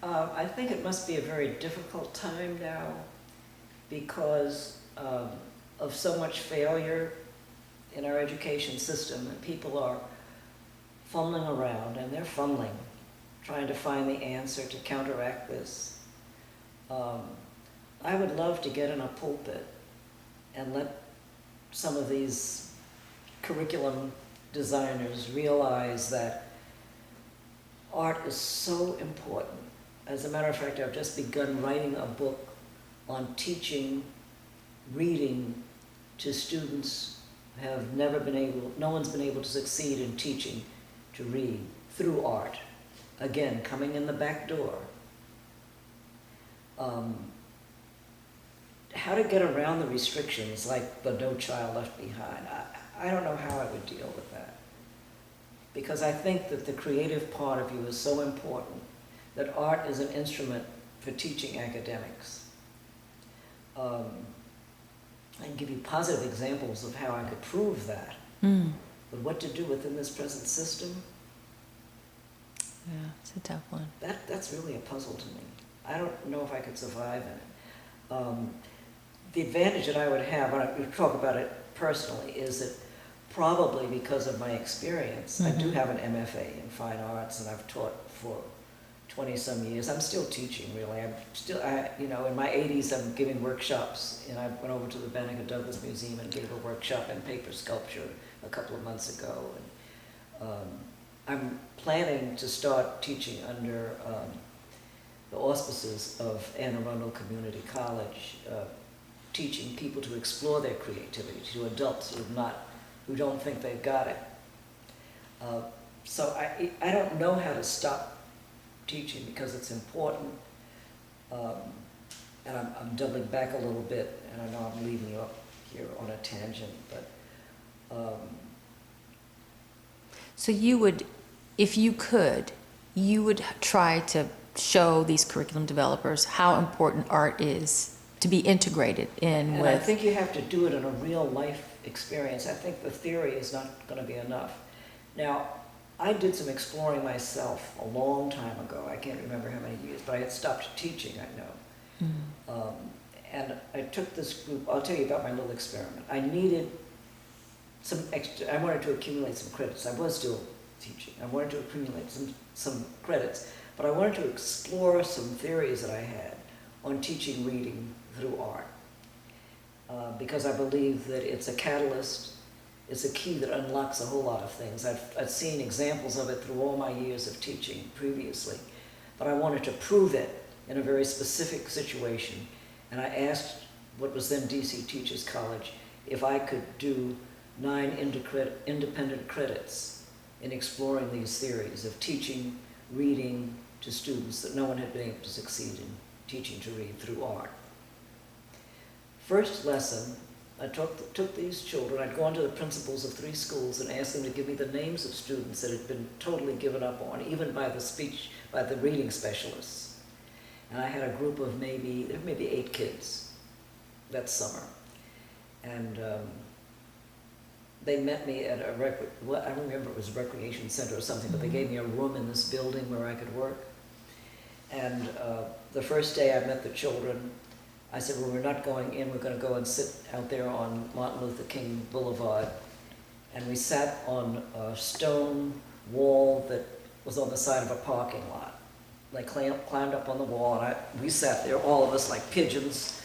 I think it must be a very difficult time now because of so much failure in our education system, and people are fumbling around, and they're fumbling, trying to find the answer to counteract this. I would love to get in a pulpit and let some of these curriculum designers realize that art is so important. As a matter of fact, I've just begun writing a book on teaching reading to students who have never been able, no one's been able to succeed in teaching to read through art. Again, coming in the back door. How to get around the restrictions like the No Child Left Behind. I don't know how I would deal with that. Because I think that the creative part of you is so important, that art is an instrument for teaching academics. I can give you positive examples of how I could prove that. But what to do within this present system? Yeah, it's a tough one. That's really a puzzle to me. I don't know if I could survive in it. The advantage that I would have, when I talk about it personally, is that probably because of my experience, I do have an MFA in fine arts, and I've taught for 20-some years. I'm still teaching, really. I'm still, you know, in my 80s, I'm giving workshops, and I went over to the Banneker Douglas Museum and gave a workshop in paper sculpture a couple of months ago. And I'm planning to start teaching under the auspices of Anne Arundel Community College, teaching people to explore their creativity, to adults who don't think they've got it. So I don't know how to stop teaching because it's important. And I'm doubling back a little bit, and I know I'm leaving you up here on a tangent, but So you would, if you could, you would try to show these curriculum developers how important art is to be integrated in and with. I think you have to do it in a real life experience. I think the theory is not going to be enough. Now, I did some exploring myself a long time ago. I can't remember how many years, but I had stopped teaching, I know. And I took this group, I'll tell you about my little experiment. I needed some extra, I wanted to accumulate some credits. I was still teaching. I wanted to accumulate some credits, but I wanted to explore some theories that I had on teaching reading through art. Because I believe that it's a catalyst, it's a key that unlocks a whole lot of things. I've seen examples of it through all my years of teaching previously, but I wanted to prove it in a very specific situation. And I asked what was then DC Teachers College if I could do 9 independent credits in exploring these theories of teaching reading to students that no one had been able to succeed in teaching to read through art. First lesson, I took these children, I'd gone to the principals of 3 schools and asked them to give me the names of students that had been totally given up on, even by the reading specialists. And I had a group of maybe 8 kids that summer. And they met me at a I don't remember, it was a recreation center or something, but they gave me a room in this building where I could work. And the first day I met the children, I said, well, we're not going in, we're going to go and sit out there on Martin Luther King Boulevard. And we sat on a stone wall that was on the side of a parking lot. They climbed up on the wall, and we sat there, all of us like pigeons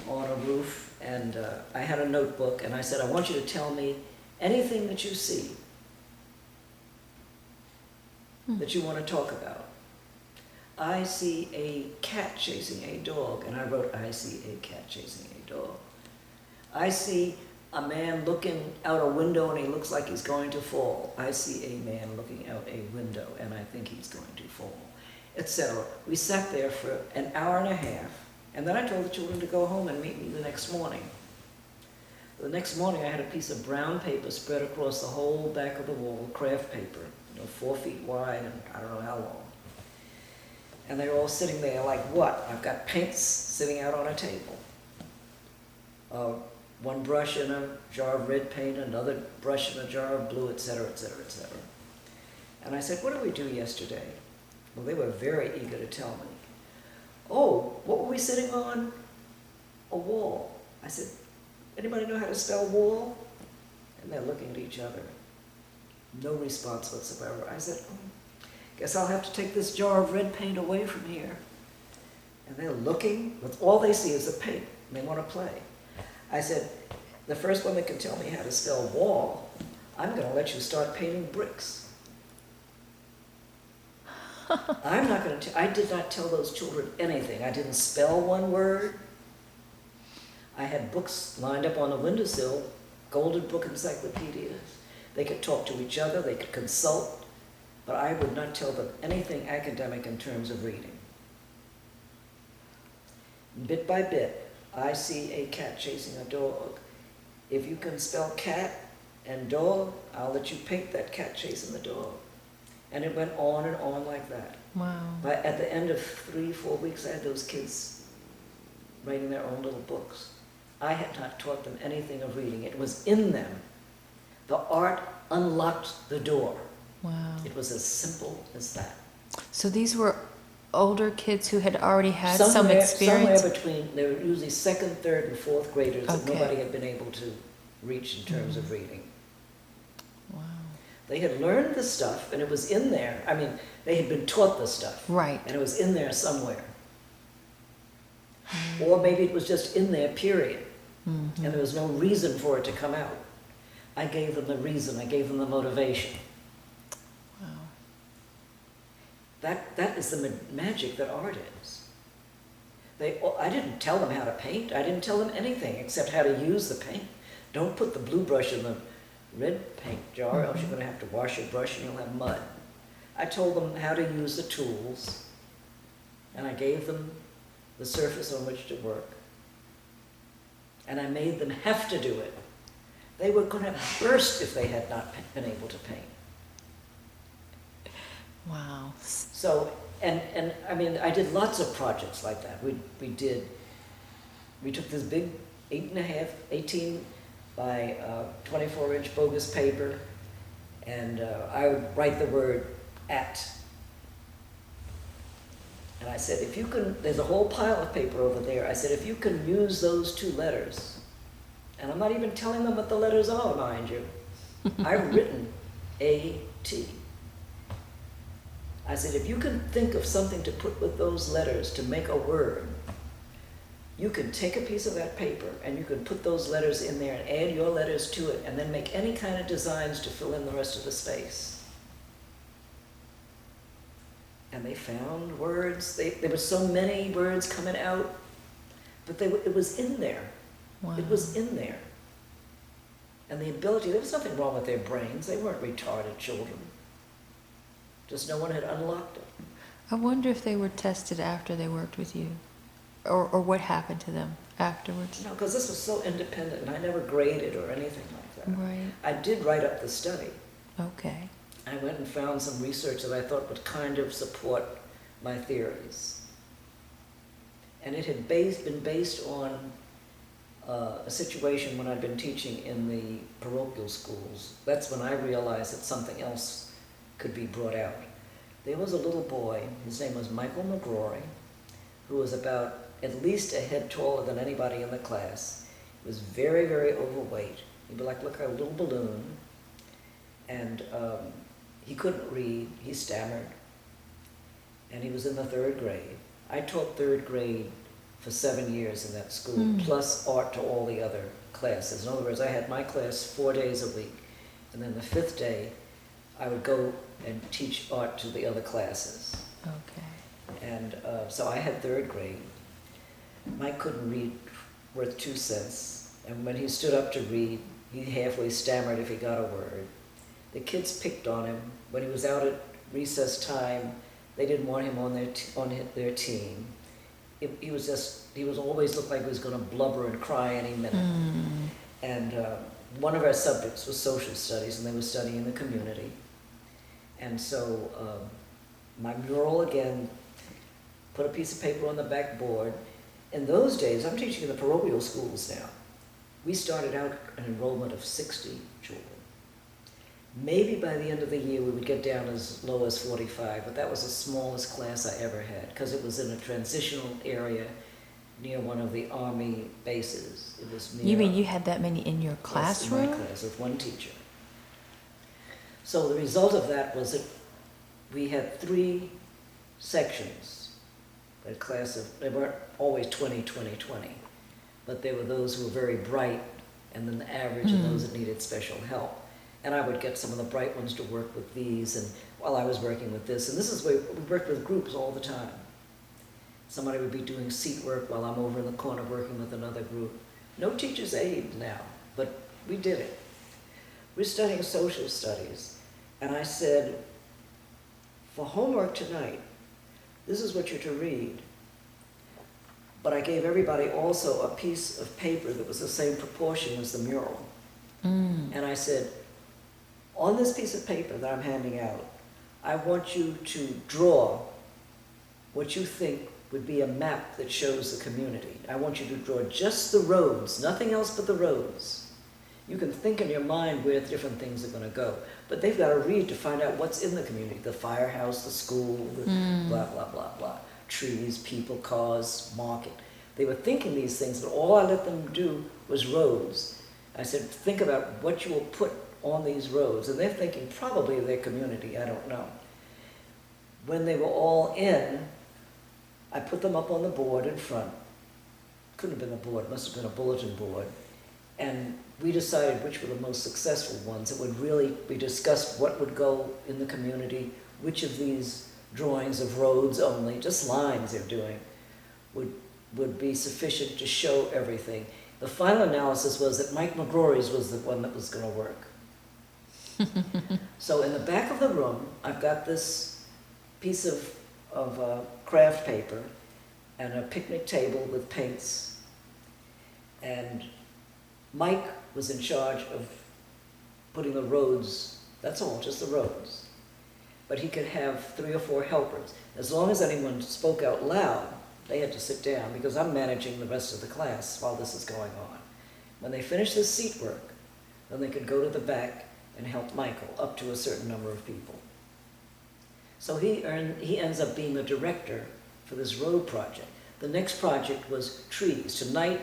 on a roof. And I had a notebook, and I said, I want you to tell me anything that you see that you want to talk about. I see a cat chasing a dog, and I wrote, I see a cat chasing a dog. I see a man looking out a window and he looks like he's going to fall. I see a man looking out a window and I think he's going to fall, etc. We sat there for an hour and a half, and then I told the children to go home and meet me the next morning. The next morning I had a piece of brown paper spread across the whole back of the wall, craft paper, 4 feet wide and I don't know how long. And they were all sitting there like, what? I've got paints sitting out on a table. One brush in a jar of red paint, another brush in a jar of blue, etc., etc., etc. And I said, what did we do yesterday? Well, they were very eager to tell me. Oh, what were we sitting on? A wall. I said, anybody know how to spell wall? And they're looking at each other. No response whatsoever. I said, guess I'll have to take this jar of red paint away from here. And they're looking, but all they see is the paint, and they want to play. I said, the first one that can tell me how to spell wall, I'm going to let you start painting bricks. I'm not going to, I did not tell those children anything. I didn't spell one word. I had books lined up on the windowsill, golden book encyclopedias. They could talk to each other, they could consult, but I would not tell them anything academic in terms of reading. Bit by bit, I see a cat chasing a dog. If you can spell cat and dog, I'll let you paint that cat chasing the dog. And it went on and on like that. Wow. But at the end of 3-4 weeks, I had those kids writing their own little books. I had not taught them anything of reading. It was in them. The art unlocked the door. Wow. It was as simple as that. So these were older kids who had already had some experience? Somewhere between, they were usually 2nd, 3rd, and 4th graders that Okay. nobody had been able to reach in terms of reading. Wow. They had learned the stuff, and it was in there. I mean, they had been taught the stuff. Right. And it was in there somewhere. Or maybe it was just in there, period. Mm-hmm. And there was no reason for it to come out. I gave them the reason, I gave them the motivation. Wow. That is the magic that art is. I didn't tell them how to paint. I didn't tell them anything except how to use the paint. Don't put the blue brush in the red paint jar, else you're going to have to wash your brush and you'll have mud. I told them how to use the tools, and I gave them the surface on which to work. And I made them have to do it. They were going to burst if they had not been able to paint. Wow. So, and I mean, I did lots of projects like that. We took this big 18 by 24-inch bogus paper, and I would write the word at. And I said, if you can, there's a whole pile of paper over there. I said, if you can use those 2 letters, and I'm not even telling them what the letters are, mind you. I've written A-T. I said, if you can think of something to put with those letters to make a word, you can take a piece of that paper and you can put those letters in there and add your letters to it and then make any kind of designs to fill in the rest of the space. And they found words. There were so many words coming out, but it was in there. Wow. It was in there. And the ability, there was nothing wrong with their brains. They weren't retarded children. Just no one had unlocked it. I wonder if they were tested after they worked with you, or what happened to them afterwards. No, because this was so independent, and I never graded or anything like that. Right. I did write up the study. Okay. I went and found some research that I thought would kind of support my theories. And it had been based on a situation when I'd been teaching in the parochial schools. That's when I realized that something else could be brought out. There was a little boy, his name was Michael McGrory, who was about at least a head taller than anybody in the class. He was very, very overweight. He'd be like, look, a little balloon. And he couldn't read, he stammered. And he was in the 3rd grade. I taught 3rd grade for 7 years in that school, plus art to all the other classes. In other words, I had my class 4 days a week. And then the 5th day, I would go and teach art to the other classes. Okay. And so I had 3rd grade. Mike couldn't read worth 2 cents, And when he stood up to read, he halfway stammered if he got a word. The kids picked on him. When he was out at recess time, they didn't want him on their team. He was always looked like he was going to blubber and cry any minute. And one of our subjects was social studies, and they were studying the community. And so my mural again, put a piece of paper on the back board. In those days, I'm teaching in the parochial schools now. We started out an enrollment of 60 children. Maybe by the end of the year we would get down as low as 45, but that was the smallest class I ever had because it was in a transitional area near one of the Army bases. It was near. You mean you had that many in your classroom? Yes, in my class with one teacher. So the result of that was that we had 3 sections. A class of, they weren't always 20, 20, 20, but there were those who were very bright, and then the average and those that needed special help. And I would get some of the bright ones to work with these, and while I was working with this, and this is where we worked with groups all the time. Somebody would be doing seat work while I'm over in the corner working with another group. No teacher's aid now, but we did it. We're studying social studies, and I said, for homework tonight, this is what you're to read. But I gave everybody also a piece of paper that was the same proportion as the mural. And I said, on this piece of paper that I'm handing out, I want you to draw what you think would be a map that shows the community. I want you to draw just the roads, nothing else but the roads. You can think in your mind where different things are going to go, but they've got to read to find out what's in the community, the firehouse, the school, the blah, blah, blah, blah, trees, people, cars, market. They were thinking these things, but all I let them do was roads. I said, think about what you will put on these roads, and they're thinking probably of their community, I don't know. When they were all in, I put them up on the board in front. Couldn't have been a board, it must have been a bulletin board. And we decided which were the most successful ones. It would really be discussed what would go in the community, which of these drawings of roads only, just lines they're doing, would be sufficient to show everything. The final analysis was that Mike McGrory's was the one that was going to work. So in the back of the room, I've got this piece of craft paper and a picnic table with paints. And Mike was in charge of putting the roads, that's all, just the roads. But he could have 3 or 4 helpers. As long as anyone spoke out loud, they had to sit down because I'm managing the rest of the class while this is going on. When they finished the seat work, then they could go to the back and help Michael up to a certain number of people. So he ends up being the director for this road project. The next project was trees. Tonight,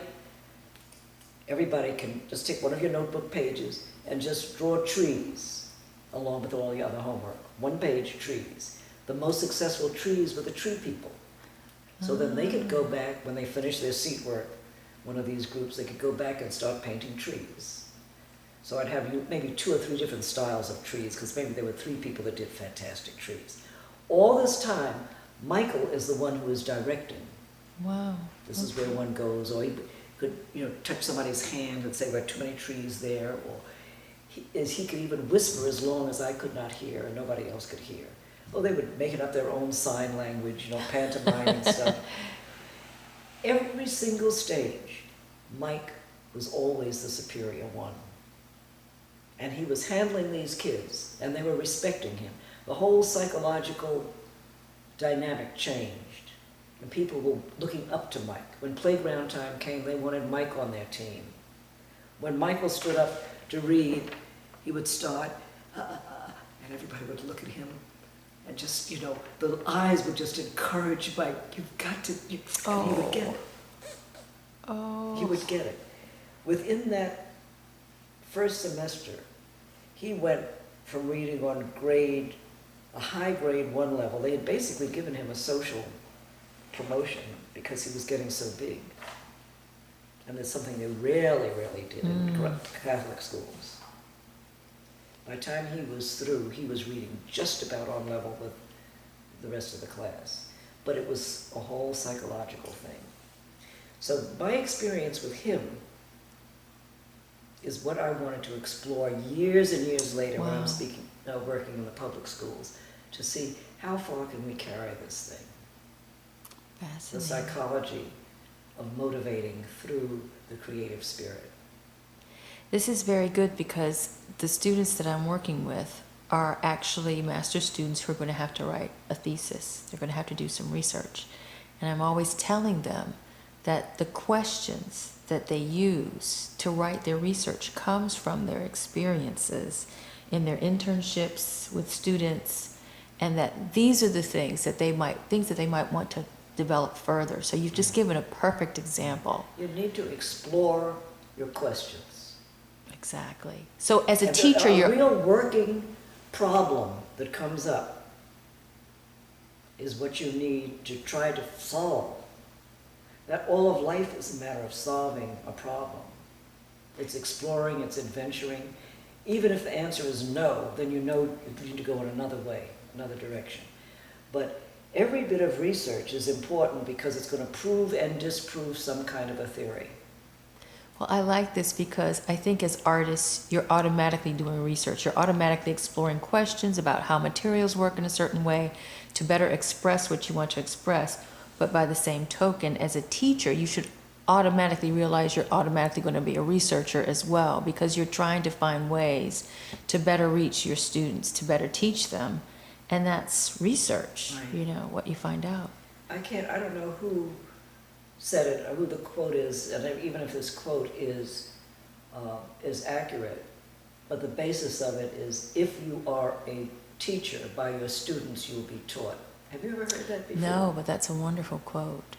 everybody can just take one of your notebook pages and just draw trees along with all the other homework. 1 page, trees. The most successful trees were the tree people. So then they could go back, when they finish their seat work, one of these groups, they could go back and start painting trees. So I'd have maybe 2 or 3 different styles of trees, because maybe there were 3 people that did fantastic trees. All this time, Michael is the one who is directing. Wow. This is where one goes, or he could, touch somebody's hand and say, there are too many trees there, or he could even whisper as long as I could not hear and nobody else could hear. Well, they would make it up their own sign language, pantomiming stuff. Every single stage, Mike was always the superior one. And he was handling these kids, and they were respecting him. The whole psychological dynamic changed, and people were looking up to Mike. When playground time came, they wanted Mike on their team. When Michael stood up to read, he would start, and everybody would look at him, and just, the eyes would just encourage Mike. You've got to, he would get it. Oh. He would get it. Within that first semester, he went from reading on a high grade 1 level. They had basically given him a social promotion because he was getting so big. And it's something they rarely did in Catholic schools. By the time he was through, he was reading just about on level with the rest of the class. But it was a whole psychological thing. So my experience with him is what I wanted to explore years and years later when Wow. I'm speaking, working in the public schools, to see how far can we carry this thing, the Fascinating. psychology of motivating through the creative spirit. This is very good because the students that I'm working with are actually master's students who are going to have to write a thesis. They're going to have to do some research. And I'm always telling them that the questions that they use to write their research comes from their experiences in their internships with students, and that these are the things that they might want to develop further. So you've just given a perfect example. You need to explore your questions. Exactly. So as a And teacher, a you're real working problem that comes up is what you need to try to solve. That all of life is a matter of solving a problem. It's exploring, it's adventuring. Even if the answer is no, then you know you need to go in another way, another direction. But every bit of research is important because it's going to prove and disprove some kind of a theory. Well, I like this because I think as artists, you're automatically doing research. You're automatically exploring questions about how materials work in a certain way to better express what you want to express. But by the same token, as a teacher, you should automatically realize you're automatically going to be a researcher as well, because you're trying to find ways to better reach your students, to better teach them. And that's research, Right. what you find out. I don't know who said it, or who the quote is, and even if this quote is accurate, but the basis of it is, if you are a teacher, by your students you will be taught. Have you ever heard that before? No, but that's a wonderful quote.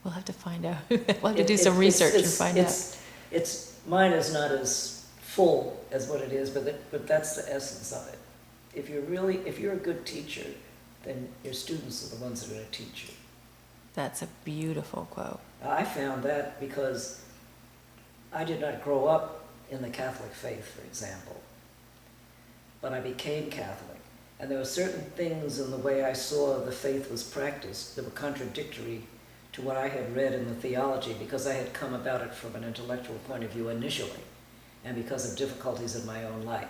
We'll have to find out. We'll have to do some research and find out. Mine is not as full as what it is, but that's the essence of it. If you're a good teacher, then your students are the ones that are going to teach you. That's a beautiful quote. I found that because I did not grow up in the Catholic faith, for example, but I became Catholic. And there were certain things in the way I saw the faith was practiced that were contradictory to what I had read in the theology, because I had come about it from an intellectual point of view initially, and because of difficulties in my own life.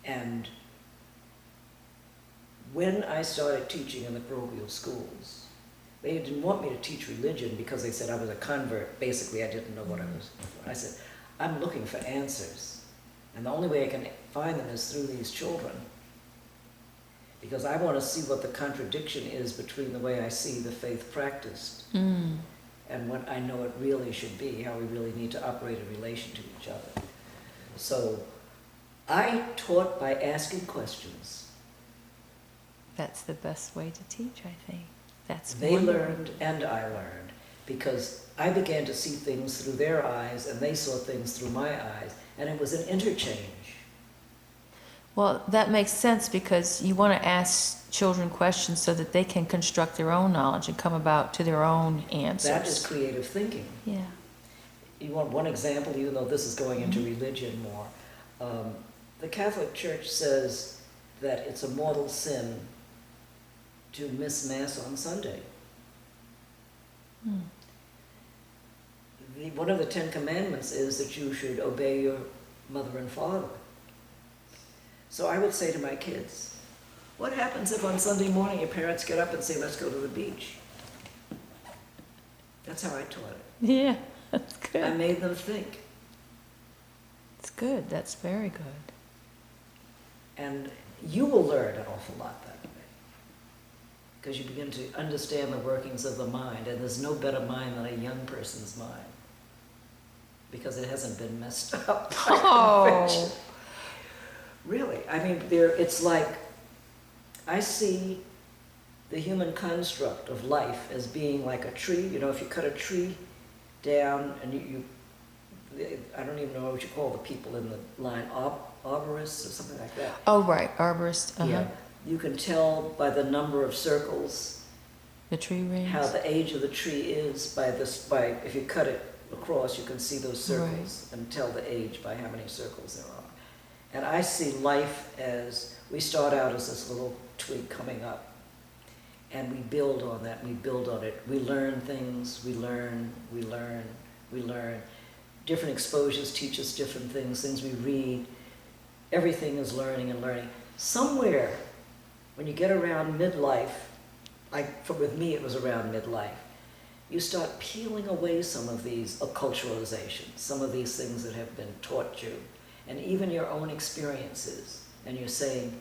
And when I started teaching in the parochial schools, they didn't want me to teach religion because they said I was a convert. Basically, I didn't know what I was. I said, I'm looking for answers. And the only way I can find them is through these children. Because I want to see what the contradiction is between the way I see the faith practiced and what I know it really should be, how we really need to operate in relation to each other. So I taught by asking questions. That's the best way to teach, I think. They wonderful. learned and I learned, because I began to see things through their eyes and they saw things through my eyes, and it was an interchange. Well, that makes sense, because you want to ask children questions so that they can construct their own knowledge and come about to their own answers. That is creative thinking. Yeah. You want one example, even though this is going into religion more. The Catholic Church says that it's a mortal sin to miss Mass on Sunday. One of the 10 Commandments is that you should obey your mother and father. So I would say to my kids, what happens if on Sunday morning your parents get up and say, let's go to the beach? That's how I taught it. Yeah, that's good. I made them think. It's good. That's very good. And you will learn an awful lot that way, because you begin to understand the workings of the mind, and there's no better mind than a young person's mind, because it hasn't been messed up by convention. Really, I mean, it's like, I see the human construct of life as being like a tree. You know, if you cut a tree down and I don't even know what you call the people in the line, arborists or something like that. Oh, right, arborist. Yeah, you can tell by the number of circles The tree rings. how the age of the tree is by if you cut it across, you can see those circles and tell the age by how many circles there are. And I see life as, we start out as this little twig coming up, and we build on that, we build on it. We learn things, we learn. different exposures teach us different things we read. Everything is learning and learning. Somewhere, when you get around midlife, with me it was around midlife, you start peeling away some of these acculturalizations, some of these things that have been taught you, and even your own experiences, and you're saying,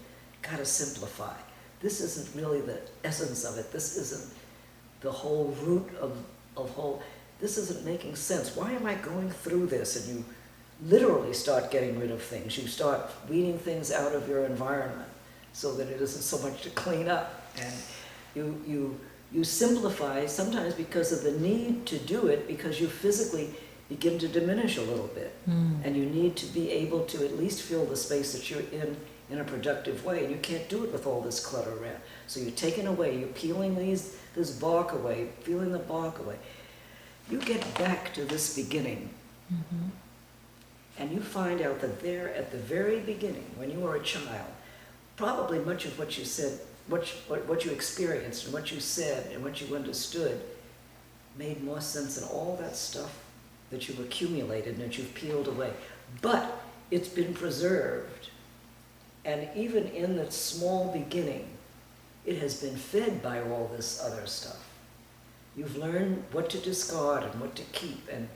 gotta simplify. This isn't really the essence of it. This isn't the whole root of whole, this isn't making sense. Why am I going through this? And you literally start getting rid of things. You start weeding things out of your environment so that it isn't so much to clean up. And you simplify, sometimes because of the need to do it, because you physically begin to diminish a little bit. And you need to be able to at least fill the space that you're in a productive way. And you can't do it with all this clutter around. So you're taking away, you're peeling this bark away, peeling the bark away. You get back to this beginning. And you find out that there at the very beginning, when you were a child, probably much of what you said, what you experienced and what you said and what you understood made more sense than all that stuff that you've accumulated and that you've peeled away. But it's been preserved. And even in that small beginning, it has been fed by all this other stuff. You've learned what to discard and what to keep. And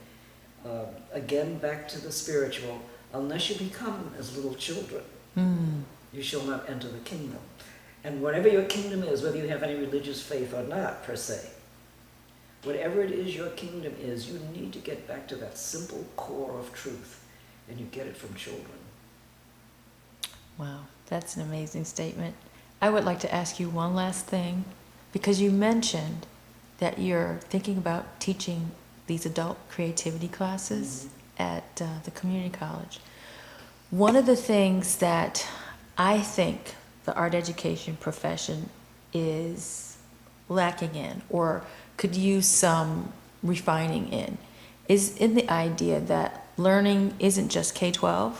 again, back to the spiritual, unless you become as little children, you shall not enter the kingdom. And whatever your kingdom is, whether you have any religious faith or not, per se, whatever it is your kingdom is, you need to get back to that simple core of truth, and you get it from children. Wow, that's an amazing statement. I would like to ask you one last thing, because you mentioned that you're thinking about teaching these adult creativity classes at the community college. One of the things that I think the art education profession is lacking in, or could use some refining is in the idea that learning isn't just K-12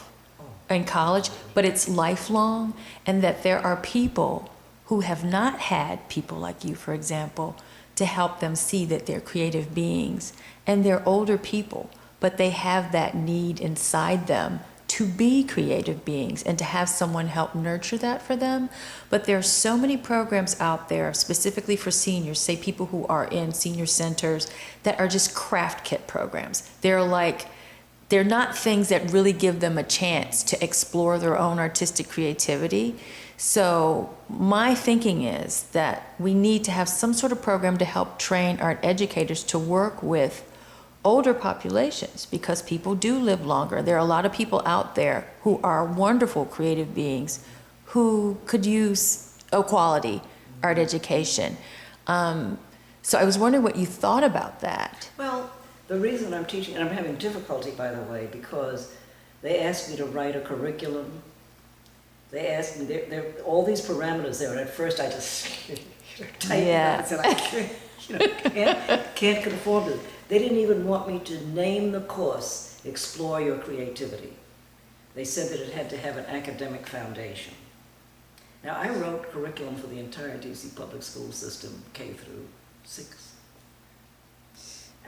in college, but it's lifelong, and that there are people who have not had people like you, for example, to help them see that they're creative beings, and they're older people, but they have that need inside them to be creative beings and to have someone help nurture that for them. But there are so many programs out there specifically for seniors, say people who are in senior centers, that are just craft kit programs. They're not things that really give them a chance to explore their own artistic creativity. So my thinking is that we need to have some sort of program to help train art educators to work with older populations, because people do live longer. There are a lot of people out there who are wonderful creative beings who could use quality art education. So I was wondering what you thought about that. Well, the reason I'm teaching, and I'm having difficulty, by the way, because they asked me to write a curriculum. They asked me, there are all these parameters there, and at first I just typed it out and said, I can't conform to it. They didn't even want me to name the course, Explore Your Creativity. They said that it had to have an academic foundation. Now, I wrote curriculum for the entire DC public school system, K through 6.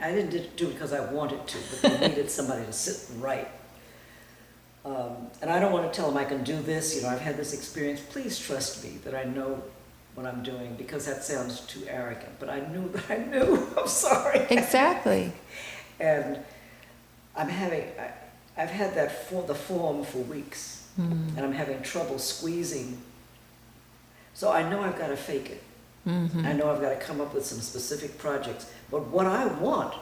I didn't do it because I wanted to, but they needed somebody to sit and write. And I don't want to tell them I can do this, I've had this experience. Please trust me that I know what I'm doing, because that sounds too arrogant. But I knew that I knew. I'm sorry. Exactly. And I've had the form for weeks, and I'm having trouble squeezing. So I know I've got to fake it. I know I've got to come up with some specific projects. But what I want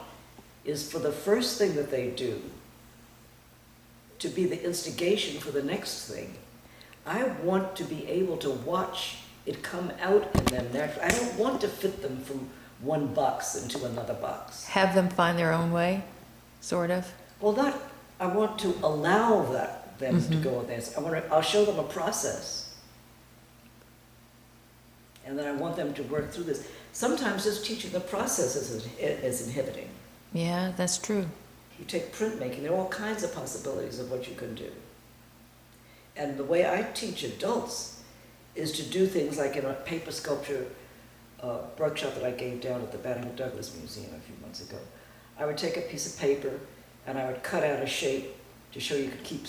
is for the first thing that they do to be the instigation for the next thing. I want to be able to watch it come out in them naturally. I don't want to fit them from one box into another box. Have them find their own way, sort of? Well, I want to allow them to go with this. I'll show them a process. And then I want them to work through this. Sometimes just teaching the process is inhibiting. Yeah, that's true. You take printmaking, there are all kinds of possibilities of what you can do. And the way I teach adults is to do things like in a paper sculpture workshop that I gave down at the Banning Douglas Museum a few months ago. I would take a piece of paper and I would cut out a shape to show you could keep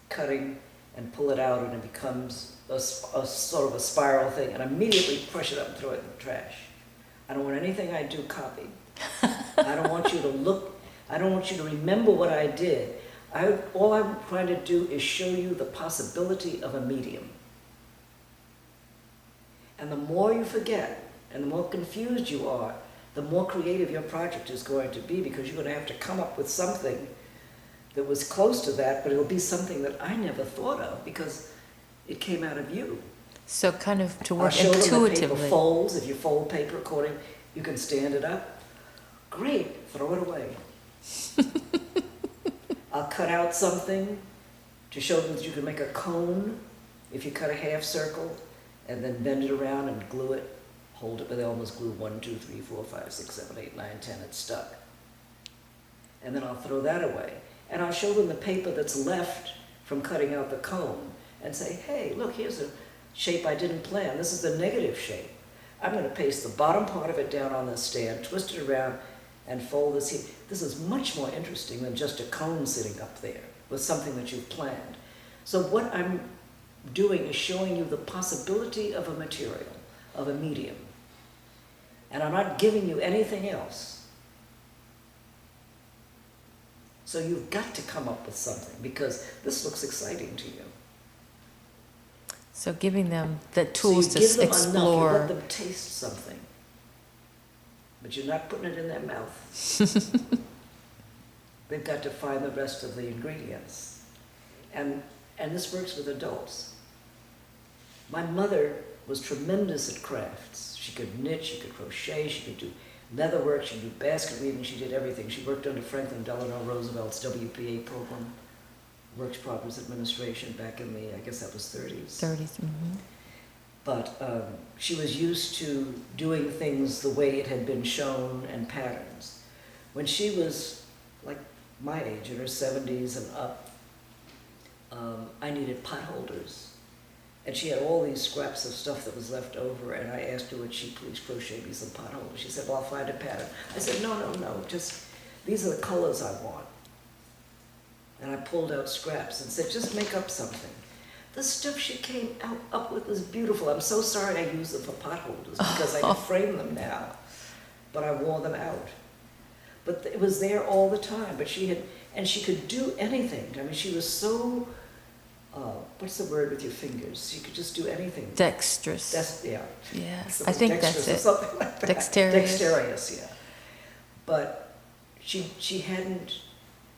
cutting and pull it out, and it becomes a sort of a spiral thing, and immediately push it up and throw it in the trash. I don't want anything I do copied. I don't want you to look, I don't want you to remember what I did. All I'm trying to do is show you the possibility of a medium. And the more you forget, and the more confused you are, the more creative your project is going to be, because you're going to have to come up with something that was close to that, but it'll be something that I never thought of because it came out of you. So kind of to I'll work show them the paper intuitively. folds. If you fold paper according, you can stand it up. Great, throw it away. I'll cut out something to show them that you can make a cone if you cut a half circle and then bend it around and glue it, hold it, but they almost glue 1, 2, 3, 4, 5, 6, 7, 8, 9, 10, it's stuck. And then I'll throw that away. And I'll show them the paper that's left from cutting out the cone and say, hey, look, here's a shape I didn't plan. This is the negative shape. I'm going to paste the bottom part of it down on the stand, twist it around, and fold this here. This is much more interesting than just a cone sitting up there with something that you've planned. So what I'm doing is showing you the possibility of a material, of a medium. And I'm not giving you anything else. So you've got to come up with something, because this looks exciting to you. So giving them the So tools you give to them enough, you explore. let them taste something. But you're not putting it in their mouth. They've got to find the rest of the ingredients. And this works with adults. My mother was tremendous at crafts. She could knit, she could crochet, she could do leather work, she could do basket weaving, she did everything. She worked under Franklin Delano Roosevelt's WPA program, Works Progress Administration, back in the, I guess that was 30s. 30s. But she was used to doing things the way it had been shown and patterns. When she was like my age, in her 70s and up, I needed pot holders. And she had all these scraps of stuff that was left over, and I asked her, would she please crochet me some pot holders? She said, well, I'll find a pattern. I said, no, just, these are the colors I want. And I pulled out scraps and said, just make up something. The stuff she came up with was beautiful. I'm so sorry I used them for pot holders, because I can frame them now, but I wore them out. But it was there all the time, but she could do anything. I mean, she was so, what's the word with your fingers? She could just do anything. Dexterous. Yeah. Yeah, So I think that's dexterous or it. something like that. Dexterous. Dexterous, yeah. But she hadn't,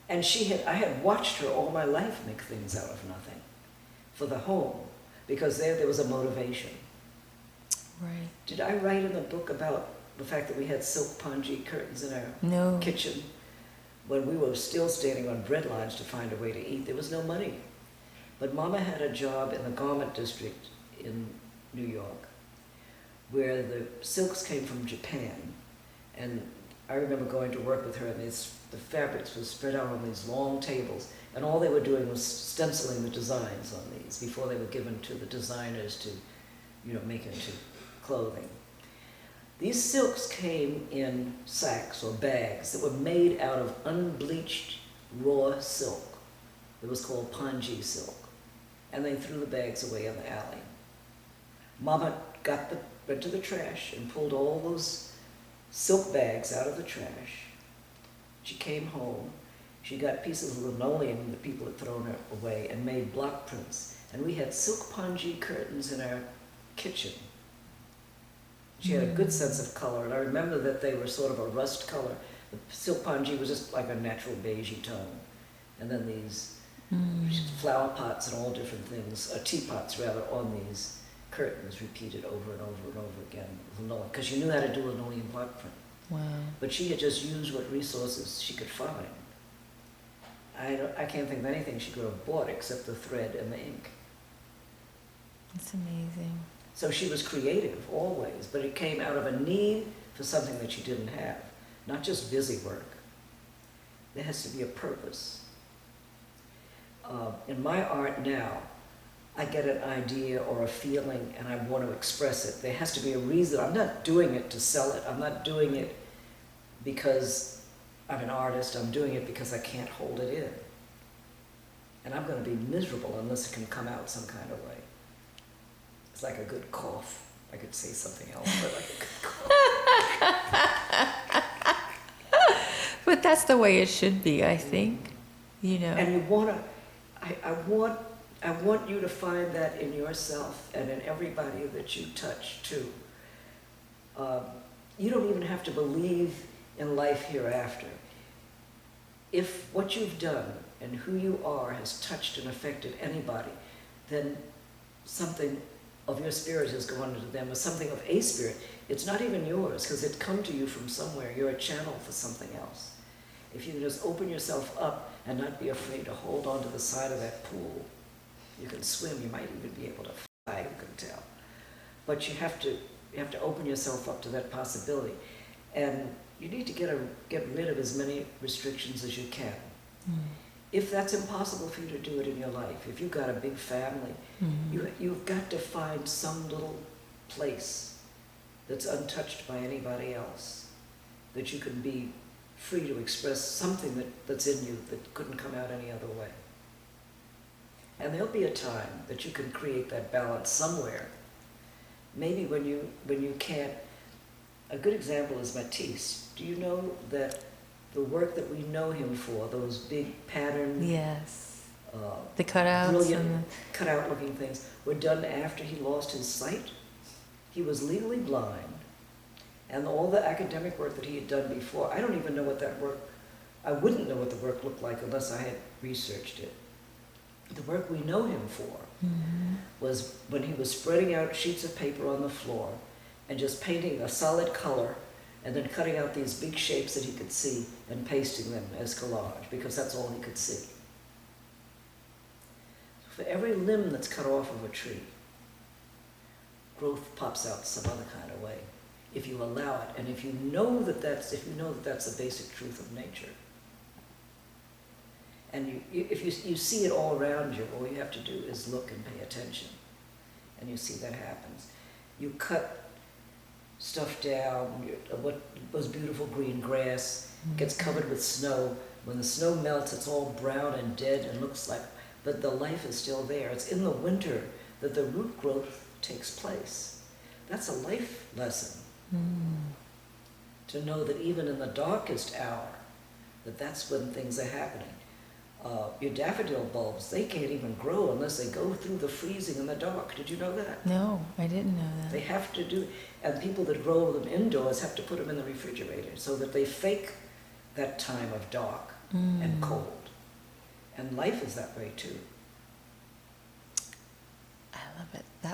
and I had watched her all my life make things out of nothing for the home, because there was a motivation. Right. Did I write in the book about the fact that we had silk pongee curtains in our No. kitchen when we were still standing on bread lines to find a way to eat? There was no money. But Mama had a job in the garment district in New York where the silks came from Japan. And I remember going to work with her, and the fabrics were spread out on these long tables, and all they were doing was stenciling the designs on these before they were given to the designers to, make into clothing. These silks came in sacks or bags that were made out of unbleached raw silk. It was called pongee silk. And they threw the bags away in the alley. Mama went to the trash and pulled all those silk bags out of the trash. She came home. She got pieces of linoleum that people had thrown away and made block prints. And we had silk pongee curtains in our kitchen. She had a good sense of color, and I remember that they were sort of a rust color. The silk pongee was just like a natural beigey tone. And then these flower pots and all different things, teapots rather, on these curtains repeated over and over and over again, linoleum, because she knew how to do linoleum block print. Wow. But she had just used what resources she could find. I can't think of anything she could have bought except the thread and the ink. That's amazing. So she was creative always, but it came out of a need for something that she didn't have, not just busy work. There has to be a purpose. In my art now, I get an idea or a feeling and I want to express it. There has to be a reason. I'm not doing it to sell it. I'm not doing it because I'm an artist, I'm doing it because I can't hold it in. And I'm going to be miserable unless it can come out some kind of way. It's like a good cough. I could say something else, but like a good cough. But that's the way it should be, I think, you know. And you want to, I want you to find that in yourself and in everybody that you touch too. You don't even have to believe in life hereafter. If what you've done and who you are has touched and affected anybody, then something of your spirit has gone into them, or something of a spirit. It's not even yours, because it come to you from somewhere. You're a channel for something else. If you can just open yourself up and not be afraid to hold on to the side of that pool, you can swim, you might even be able to fly, you can tell. But you have to open yourself up to that possibility. And you need to get rid of as many restrictions as you can. If that's impossible for you to do it in your life, if you've got a big family, you've got to find some little place that's untouched by anybody else, that you can be free to express something that's in you that couldn't come out any other way. And there'll be a time that you can create that balance somewhere. Maybe when you can't. A good example is Matisse. Do you know that the work that we know him for, those big pattern, Yes. The cutouts, brilliant cutout-looking things, were done after he lost his sight? He was legally blind, and all the academic work that he had done before, I don't even know what that work, I wouldn't know what the work looked like unless I had researched it. The work we know him for was when he was spreading out sheets of paper on the floor and just painting a solid color and then cutting out these big shapes that he could see and pasting them as collage, because that's all he could see. For every limb that's cut off of a tree, growth pops out some other kind of way, if you allow it, and if you know that that's the basic truth of nature. And if you see it all around you, all you have to do is look and pay attention, and you see that happens. You cut stuff down, what was beautiful green grass gets covered with snow. When the snow melts, it's all brown and dead and looks like, but the life is still there. It's in the winter that the root growth takes place. That's a life lesson. To know that even in the darkest hour, that's when things are happening. Your daffodil bulbs, they can't even grow unless they go through the freezing in the dark. Did you know that? No, I didn't know that. They have to do, and people that grow them indoors have to put them in the refrigerator so that they fake that time of dark and cold. And life is that way too. I love it. That